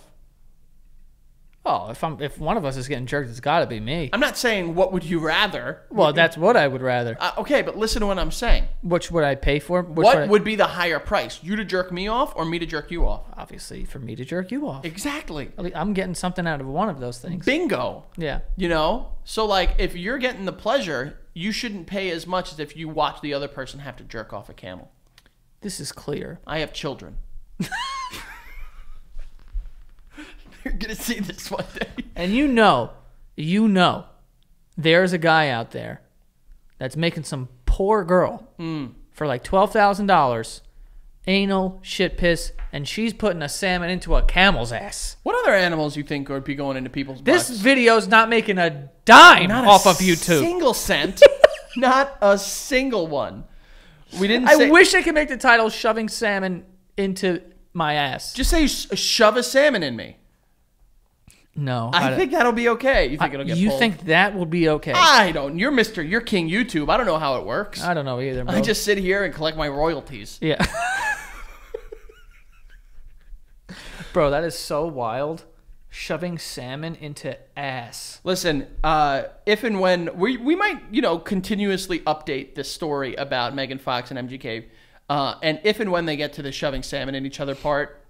Oh, if one of us is getting jerked, it's got to be me. I'm not saying what would you rather. Well, that's what I would rather. Okay, but listen to what I'm saying. Which would I pay for? What would be the higher price? You to jerk me off or me to jerk you off? Obviously, for me to jerk you off. Exactly. I'm getting something out of one of those things. Bingo. Yeah. You know? So, like, if you're getting the pleasure, you shouldn't pay as much as if you watch the other person have to jerk off a camel. This is clear. I have children. You're going to see this one day. And you know, there's a guy out there that's making some poor girl for like $12,000, anal, shit piss, and she's putting a salmon into a camel's ass. What other animals you think would be going into people's This butts? video's not making a dime off of YouTube. Single cent. Not a single one. We didn't I wish I could make the title "Shoving Salmon into My Ass." Just say shove a salmon in me. No, I think that'll be okay. You think it'll get You pulled? think that will be okay? I don't. You're King YouTube. I don't know how it works. I don't know either, bro. I just sit here and collect my royalties. Yeah. Bro, that is so wild. Shoving salmon into ass. Listen, if and when we might, continuously update this story about Megan Fox and MGK, and if and when they get to the shoving salmon in each other part,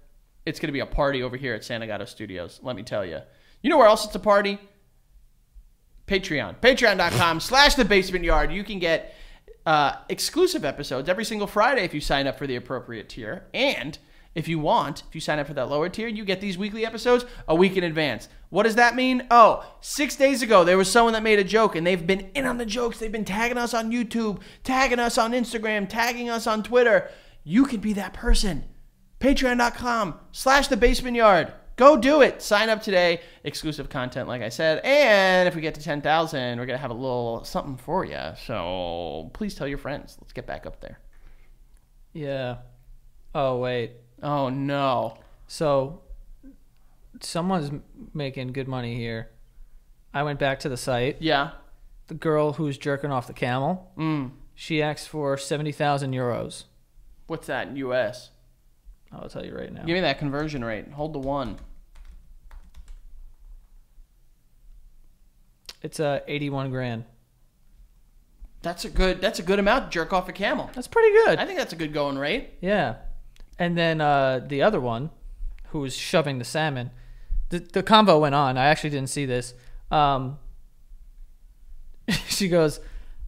it's going to be a party over here at Santa Gato Studios. Let me tell you. You know where else it's a party? Patreon. Patreon.com/thebasementyard. You can get exclusive episodes every single Friday if you sign up for the appropriate tier. And if you sign up for that lower tier, you get these weekly episodes a week in advance. What does that mean? Oh, 6 days ago, there was someone that made a joke, and they've been in on the jokes. They've been tagging us on YouTube, tagging us on Instagram, tagging us on Twitter. You can be that person. Patreon.com/thebasementyard. Go do it. Sign up today. Exclusive content, like I said. And if we get to 10,000, we're going to have a little something for you. So please tell your friends. Let's get back up there. Yeah. Oh, wait. Oh, no. So someone's making good money here. I went back to the site. Yeah. The girl who's jerking off the camel, she asked for 70,000 euros. What's that in U.S.? I'll tell you right now. Give me that conversion rate. Hold the one. It's 81 grand. That's a good amount to jerk off a camel. That's pretty good. I think that's a good going rate. Yeah. And then the other one, who was shoving the salmon, the convo went on. I actually didn't see this. She goes,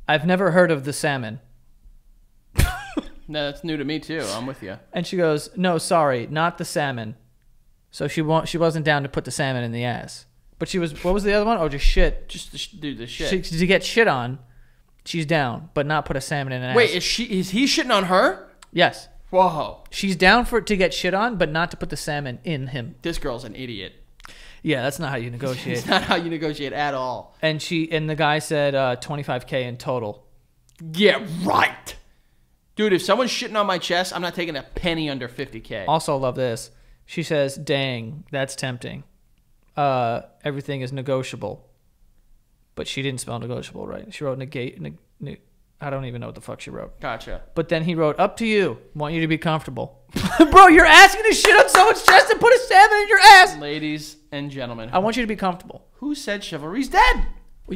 "I've never heard of the salmon." No, that's new to me too. I'm with you. And she goes, "No, sorry, not the salmon." So she wasn't down to put the salmon in the ass. But she was. What was the other one? Oh, just shit. Just to do the shit. To get shit on, she's down, but not put a salmon in an ass. Wait, is he shitting on her? Yes. Whoa. She's down to get shit on, but not to put the salmon in him. This girl's an idiot. Yeah, that's not how you negotiate. It's not how you negotiate at all. And the guy said $25K in total. Yeah, right. Dude, if someone's shitting on my chest, I'm not taking a penny under $50K. Also love this. She says, "Dang, that's tempting. Everything is negotiable." But she didn't spell negotiable right. She wrote negate. I don't even know what the fuck she wrote. Gotcha. But then he wrote, "Up to you. Want you to be comfortable." Bro, you're asking to shit on someone's chest and put a salmon in your ass. Ladies and gentlemen. I want you to be comfortable. Who said chivalry's dead?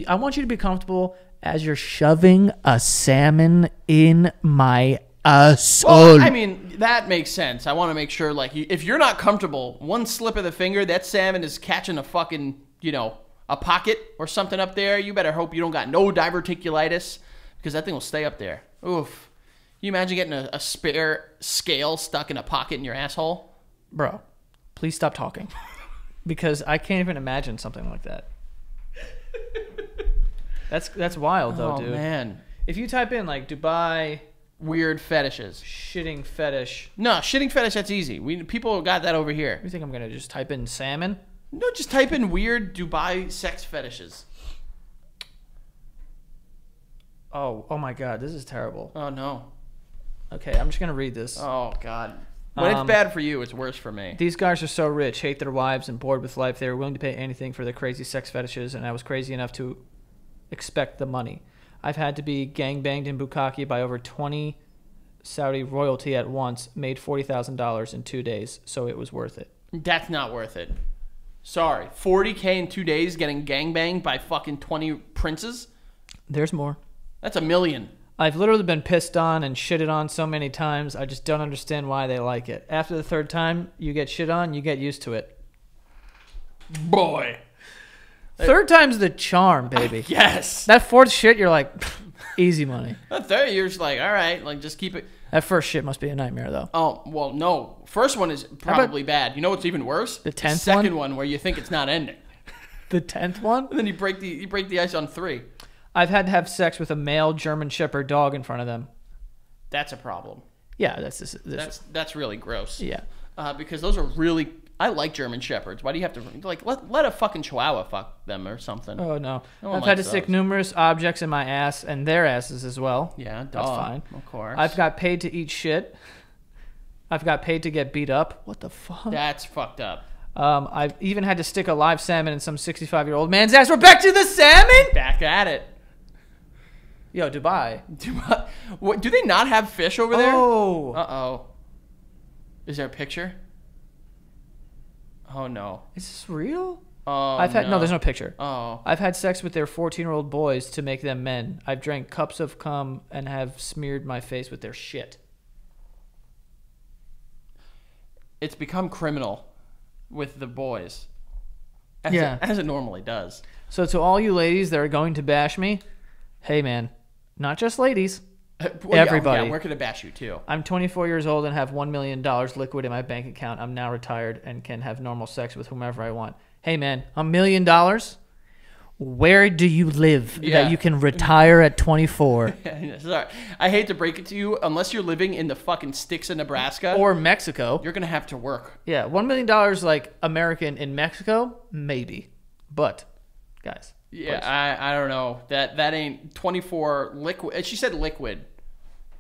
I want you to be comfortable as you're shoving a salmon in my asshole. Well, I mean, that makes sense. I want to make sure, like, if you're not comfortable, one slip of the finger, that salmon is catching a fucking, a pocket or something up there. You better hope you don't got no diverticulitis, because that thing will stay up there. Oof. You imagine getting a spare scale stuck in a pocket in your asshole? Bro, please stop talking. Because I can't even imagine something like that. That's wild, though, dude. Oh, man. If you type in, like, Dubai... Weird fetishes. Shitting fetish. No, shitting fetish, that's easy. People got that over here. You think I'm going to just type in salmon? No, just type in weird Dubai sex fetishes. Oh my God, this is terrible. Oh, no. Okay, I'm just going to read this. Oh, God. When it's bad for you, it's worse for me. These guys are so rich, hate their wives, and bored with life. They are willing to pay anything for their crazy sex fetishes, and I was crazy enough to expect the money. I've had to be gangbanged in Bukkake by over 20 Saudi royalty at once, made $40,000 in 2 days, so it was worth it. That's not worth it. Sorry. $40K in 2 days getting gangbanged by fucking 20 princes? There's more. That's $1 million. I've literally been pissed on and shitted on so many times, I just don't understand why they like it. After the third time you get shit on, you get used to it. Boy. Third time's the charm, baby. Yes. That fourth shit, you're like, easy money. That third, you're just like, all right, like, just keep it. That first shit must be a nightmare, though. Oh, well, no. First one is probably bad. You know what's even worse? The 10th second one where you think it's not ending. The 10th one? And then you break the ice on 3. I've had to have sex with a male German Shepherd dog in front of them. That's a problem. Yeah, that's really gross. Yeah. Because those are really... I like German Shepherds. Why do you have to... Like, let a fucking Chihuahua fuck them or something. Oh, no. No one I've had to likes stick those. numerous objects in my ass and their asses as well. Yeah, That's duh, fine. Of course. I've got paid to eat shit. I've got paid to get beat up. What the fuck? That's fucked up. I've even had to stick a live salmon in some 65-year-old man's ass. We're back to the salmon? Back at it. Yo, Dubai. What, do they not have fish over there? Oh. Uh-oh. Is there a picture? Oh, no. Is this real? Oh, No, there's no picture. Oh. I've had sex with their 14-year-old boys to make them men. I've drank cups of cum and have smeared my face with their shit. It's become criminal with the boys. As it normally does. So to all you ladies that are going to bash me, hey, man, not just ladies. Everybody. Yeah, we're going to bash you, too. I'm 24 years old and have $1 million liquid in my bank account. I'm now retired and can have normal sex with whomever I want. Hey, man, $1 million? Where do you live that you can retire at 24? Sorry. I hate to break it to you. Unless you're living in the fucking sticks of Nebraska. Or Mexico. You're going to have to work. Yeah, $1 million like American in Mexico? Maybe. But, guys. Yeah, please. I don't know. That ain't 24 liquid. She said liquid.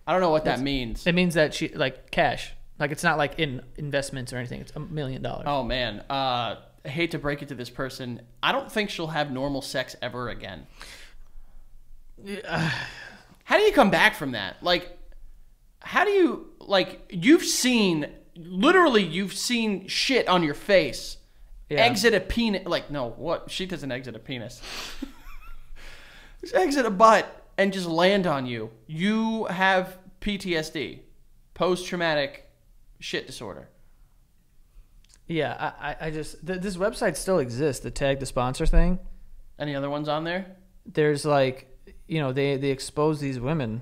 I don't know what that means. It means that she, like, cash. Like, it's not like in investments or anything. It's $1 million. Oh, man. I hate to break it to this person. I don't think she'll have normal sex ever again. How do you come back from that? Like, how do you, like, you've seen shit on your face. Yeah. Exit a penis. Like, no, what? She doesn't exit a penis. Just exit a butt and just land on you. You have PTSD. Post-traumatic shit disorder. Yeah, I just... This website still exists, the Tag the Sponsor thing. Any other ones on there? There's like, you know, they expose these women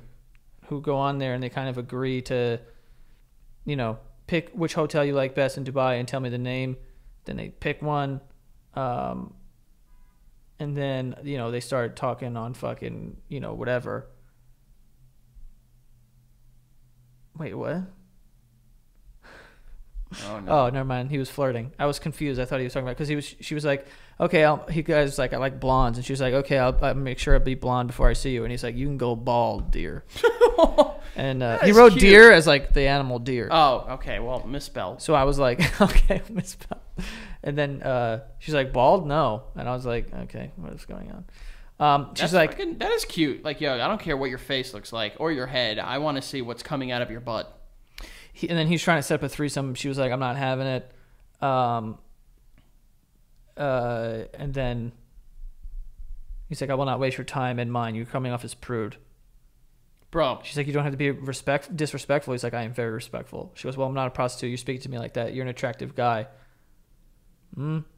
who go on there and they kind of agree to, you know, pick which hotel you like best in Dubai and tell me the name. Then they pick one. And then, you know, they start talking on fucking, you know, whatever. Wait, what? Oh, no. Oh, never mind. He was flirting. I was confused. I thought he was talking about because she was like, okay, he guys like I like blondes, and she was like, okay, I'll make sure I'll be blonde before I see you, and he's like, you can go bald, deer. And he wrote cute. Deer as like the animal deer. Oh, okay. Well, misspelled. So I was like, okay, misspelled. And then she's like, bald? No. And I was like, okay, what is going on? She's like, that is cute. Like, yo, I don't care what your face looks like or your head. I want to see what's coming out of your butt. And then he's trying to set up a threesome. She was like, I'm not having it. And then, He's like, I will not waste your time and mine. You're coming off as prude. Bro. She's like, you don't have to be disrespectful. He's like, I am very respectful. She goes, well, I'm not a prostitute. You speak to me like that. You're an attractive guy.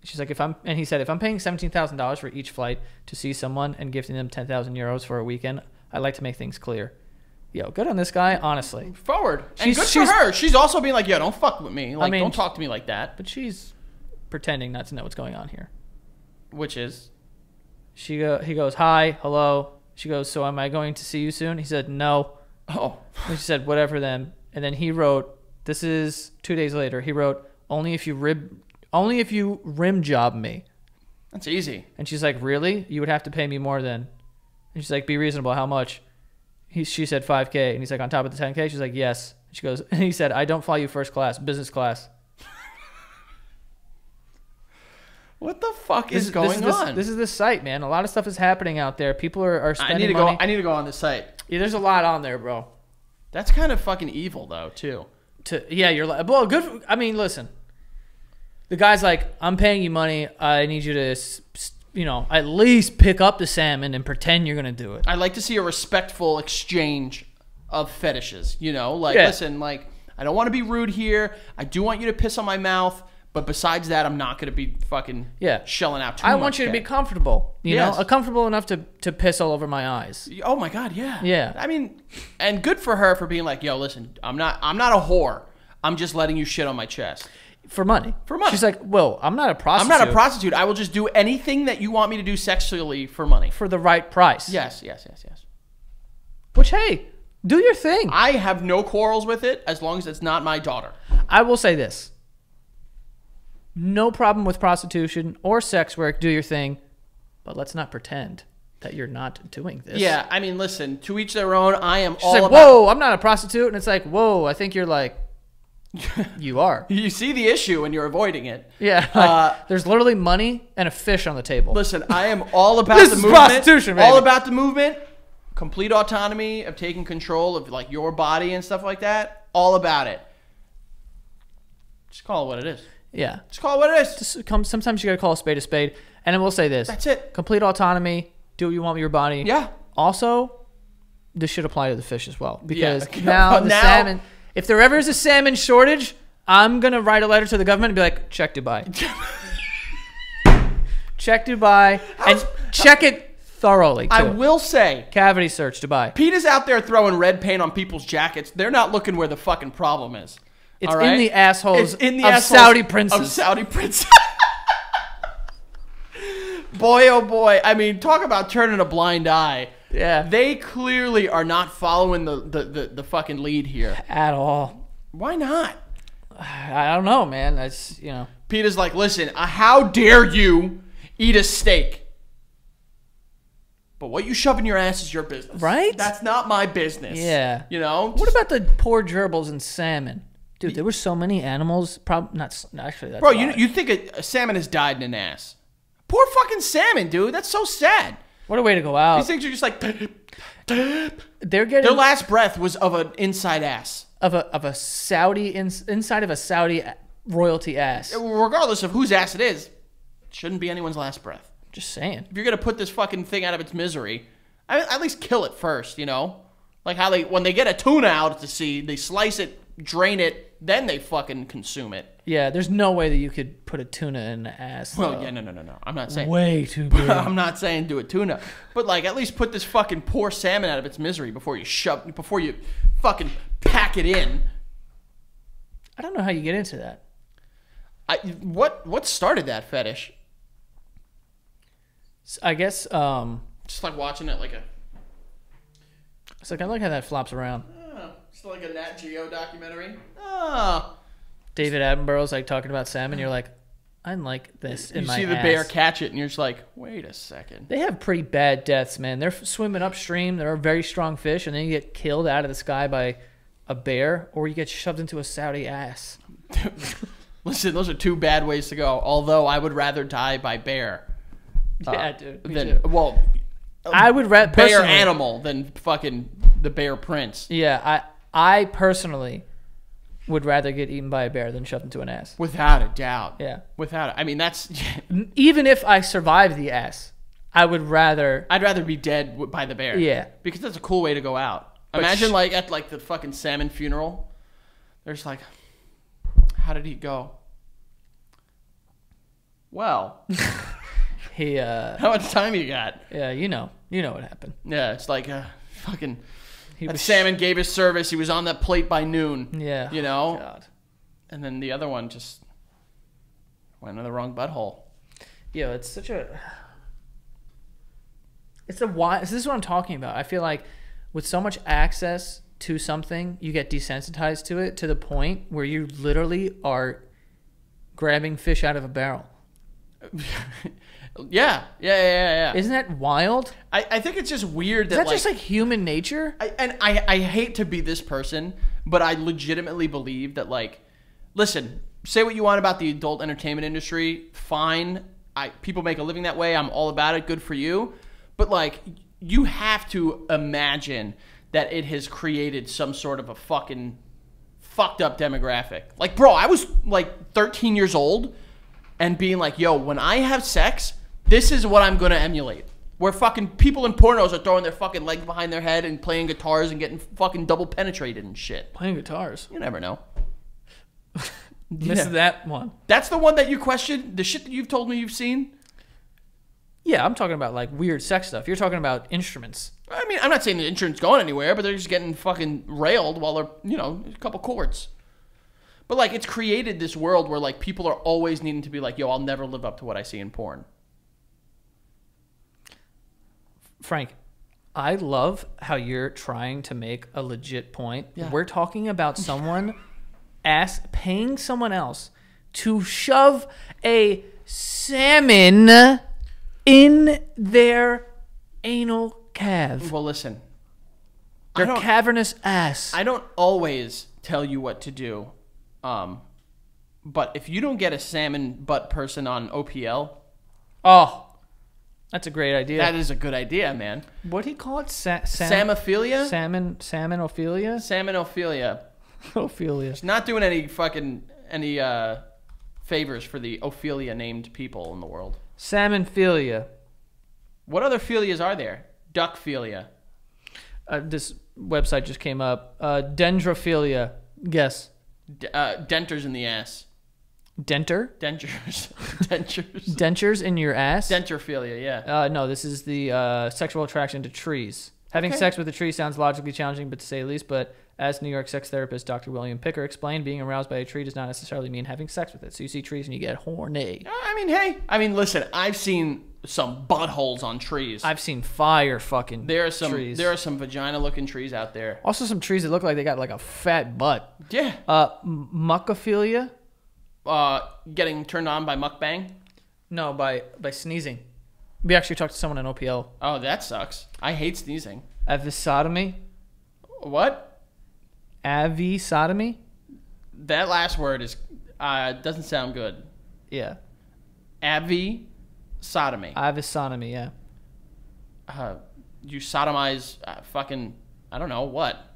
She's like, and he said, if I'm paying $17,000 for each flight to see someone and gifting them 10,000 euros for a weekend, I'd like to make things clear. Yo, good on this guy, honestly. Forward. And good for her. She's also being like, yo, don't fuck with me. Like, don't talk to me like that. But she's pretending not to know what's going on here. Which is? He goes, hi, hello. She goes, so am I going to see you soon? He said, no. Oh. And she said, whatever then. And then he wrote, this is 2 days later, he wrote, only if you rim job me. That's easy. And she's like, really? You would have to pay me more then. And she's like, be reasonable. How much? She said 5K. And he's like, on top of the 10K? She's like, yes. She goes, and he said, I don't fly you first class, business class. What the fuck is going on? This is the site, man. A lot of stuff is happening out there. People are spending money. I need to go on the site. Yeah, there's a lot on there, bro. That's kind of fucking evil, though, too. You're like, well, good. I mean, listen. The guy's like, I'm paying you money. I need you to, at least pick up the salmon and pretend you're going to do it. I'd like to see a respectful exchange of fetishes, listen, like, I don't want to be rude here. I do want you to piss on my mouth. But besides that, I'm not going to be fucking shelling out too much. I want you to be comfortable, you know? Comfortable enough to piss all over my eyes. Oh, my God, yeah. Yeah. I mean, and good for her for being like, yo, listen, I'm not a whore. I'm just letting you shit on my chest. For money. For money. She's like, well, I'm not a prostitute. I'm not a prostitute. I will just do anything that you want me to do sexually for money. For the right price. Yes. Which, hey, do your thing. I have no quarrels with it as long as it's not my daughter. I will say this. No problem with prostitution or sex work. Do your thing. But let's not pretend that you're not doing this. Yeah, I mean, listen, to each their own. I am She's all like, about... whoa, I'm not a prostitute. And it's like, whoa, I think you're like, you are. You see the issue and you're avoiding it. Yeah. There's literally money and a fish on the table. Listen, I am all about this the is movement. Prostitution, baby. All about the movement. Complete autonomy of taking control of like your body and stuff like that. All about it. Just call it what it is. Yeah. Just call it what it is. Sometimes you got to call a spade a spade. And I will say this. That's it. Complete autonomy. Do what you want with your body. Yeah. Also, this should apply to the fish as well. Because now the salmon, if there ever is a salmon shortage, I'm going to write a letter to the government and be like, check Dubai. Check Dubai. And check it thoroughly, too. I will say. Cavity search Dubai. Pete is out there throwing red paint on people's jackets. They're not looking where the fucking problem is. It's in the assholes of Saudi princes. Of Saudi princes. Boy, oh boy. I mean, talk about turning a blind eye. Yeah. They clearly are not following the fucking lead here. At all. Why not? I don't know, man. That's, Pete is like, listen, how dare you eat a steak? But what you shove in your ass is your business. Right? That's not my business. Yeah. What about the poor gerbils and salmon? Dude, there were so many animals. Actually, that's bro, you think a salmon has died in an ass. Poor fucking salmon, dude. That's so sad. What a way to go out. These things are just like... They're getting... Their last breath was of an inside ass. Of a Saudi... inside of a Saudi royalty ass. Regardless of whose ass it is, it shouldn't be anyone's last breath. Just saying. If you're going to put this fucking thing out of its misery, at least kill it first, Like how when they get a tuna out to sea, they slice it, drain it, then they fucking consume it. Yeah, there's no way that you could put a tuna in the ass. Well, yeah, no. I'm not saying... Way too big. I'm not saying do a tuna. But, like, at least put this fucking poor salmon out of its misery before you fucking pack it in. I don't know how you get into that. What started that fetish? I guess... Just like watching it like a... It's like, I like how that flops around. It's like a Nat Geo documentary. Oh. David Attenborough's like talking about salmon. You're like, I like this in my ass. You see the bear catch it, and you're just like, wait a second. They have pretty bad deaths, man. They're swimming upstream. They're a very strong fish, and then you get killed out of the sky by a bear, or you get shoved into a Saudi ass. Listen, those are two bad ways to go. Although I would rather die by bear. Yeah, dude. I would rather bear animal than fucking the bear prince. Yeah, I personally would rather get eaten by a bear than shoved into an ass. Without a doubt. Yeah. Without it. I mean, that's... Even if I survive the ass, I would rather. I'd rather be dead by the bear. Yeah. Because that's a cool way to go out. Imagine like at like the fucking Salmon funeral. There's like, how did he go? Well, How much time you got? Yeah, you know what happened. Yeah, it's like fucking. Was Salmon gave his service. He was on that plate by noon. Yeah. You know. God. And then the other one just went in the wrong butthole. Yo, it's such a. It's a why. This is what I'm talking about. I feel like with so much access to something, you get desensitized to it to the point where you literally are grabbing fish out of a barrel. Yeah. Isn't that wild? I think it's just weird Is that just like human nature? I hate to be this person, but I legitimately believe that, like, listen, say what you want about the adult entertainment industry, fine. People make a living that way. I'm all about it. Good for you. But, like, you have to imagine that it has created some sort of a fucking fucked up demographic. Like, bro, I was, like, 13 years old and being like, yo, when I have sex, this is what I'm going to emulate. Where fucking people in pornos are throwing their fucking legs behind their head and playing guitars and getting fucking double penetrated and shit. Playing guitars. You never know. Missed that one. That's the one that you questioned? The shit that you've told me you've seen? Yeah, I'm talking about like weird sex stuff. You're talking about instruments. I mean, I'm not saying the instrument's going anywhere, but they're just getting fucking railed while they're, you know, a couple chords. But, like, it's created this world where, like, people are always needing to be like, yo, I'll never live up to what I see in porn. Frank, I love how you're trying to make a legit point. Yeah. We're talking about someone paying someone else to shove a salmon in their anal cave. Well, listen. Their cavernous ass. I don't always tell you what to do. But if you don't get a salmon butt person on OPL... Oh, that's a great idea. That is a good idea, man. What do you call it? Samophilia? Salmonophilia? Salmonophilia. Ophelia. It's not doing any favors for the Ophelia named people in the world. Salmonphilia. What other philias are there? Duckphilia. This website just came up. Dendrophilia. Guess. Denters in the ass. Denter? Dentures. Dentures in your ass? Denturphilia, yeah. No, this is the sexual attraction to trees. Having sex with a tree sounds logically challenging, but to say the least, but as New York sex therapist Dr. William Picker explained, being aroused by a tree does not necessarily mean having sex with it. So you see trees and you get horny. I mean, listen, I've seen some buttholes on trees. I've seen fire fucking trees. There are some vagina-looking trees out there. Also some trees that look like they got like a fat butt. Yeah. Mucophilia? Getting turned on by mukbang? No, by sneezing. We actually talked to someone in OPL. Oh, that sucks. I hate sneezing. Avisotomy? What? Avisotomy? That last word is doesn't sound good. Yeah. Avisotomy. Avisotomy, yeah. You sodomize fucking, I don't know, what?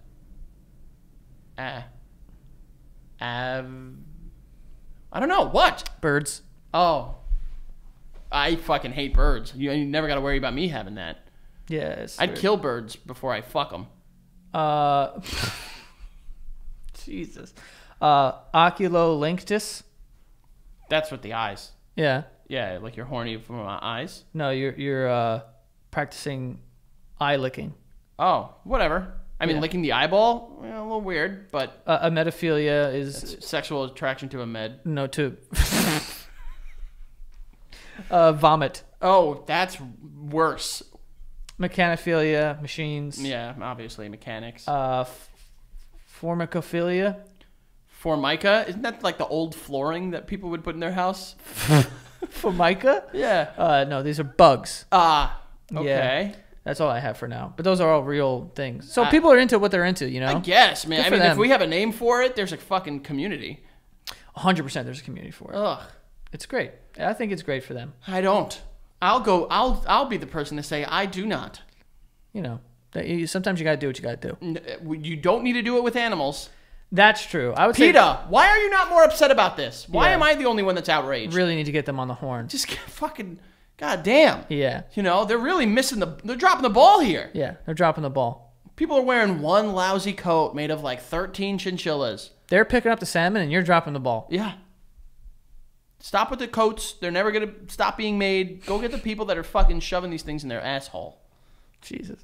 I don't know, what? Birds. Oh. I fucking hate birds. You never got to worry about me having that. Yeah. I'd kill birds before I fuck them. Jesus. Oculolinctus. That's with the eyes. Yeah. Yeah, like you're horny from my eyes. No, you're practicing eye licking. Oh, whatever. I mean, licking the eyeball, a little weird, but a metaphilia is sexual attraction to a med. No, to vomit. Oh, that's worse. Mechanophilia, machines. Yeah, obviously mechanics. Formicophilia. Formica? Isn't that like the old flooring that people would put in their house? Formica? Yeah. No, these are bugs. Okay. Yeah, that's all I have for now. But those are all real things. So people are into what they're into, you know? I guess, man. I mean, them. if we have a name for it, there's a fucking community. 100% there's a community for it. Ugh. It's great. I think it's great for them. I don't. I'll be the person to say I do not. You know, sometimes you got to do what you got to do. You don't need to do it with animals. That's true. I would PETA, why are you not more upset about this? Why am I the only one that's outraged? Really need to get them on the horn. Just fucking God damn. Yeah. You know, they're really they're dropping the ball here. Yeah, they're dropping the ball. People are wearing one lousy coat made of like 13 chinchillas. They're picking up the salmon, and you're dropping the ball. Yeah. Stop with the coats. They're never going to stop being made. Go get the people that are fucking shoving these things in their asshole. Jesus.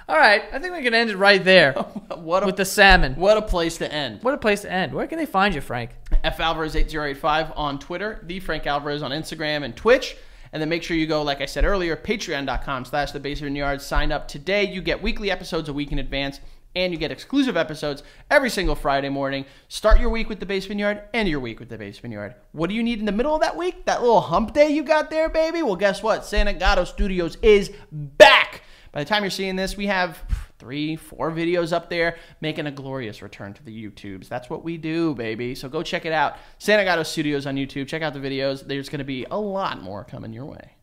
All right, I think we can end it right there with the salmon. What a place to end. What a place to end. Where can they find you, Frank? FAlvarez8085 on Twitter, the Frank Alvarez on Instagram and Twitch. And then make sure you go, like I said earlier, patreon.com/thebasement.yard. Sign up today. You get weekly episodes a week in advance, and you get exclusive episodes every single Friday morning. Start your week with the Basement Yard, end your week with the Basement Yard. What do you need in the middle of that week? That little hump day you got there, baby? Well, guess what? Santa Gato Studios is back. By the time you're seeing this, we have 3-4 videos up there making a glorious return to the YouTubes. That's what we do, baby. So go check it out. Santa Gato Studios on YouTube. Check out the videos. There's going to be a lot more coming your way.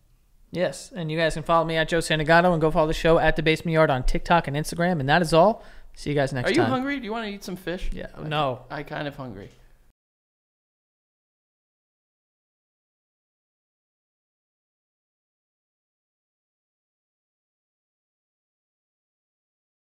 Yes, and you guys can follow me at Joe Santagato and go follow the show at The Basement Yard on TikTok and Instagram. And that is all. See you guys next time. Are you hungry? Do you want to eat some fish? Yeah. No. I'm kind of hungry.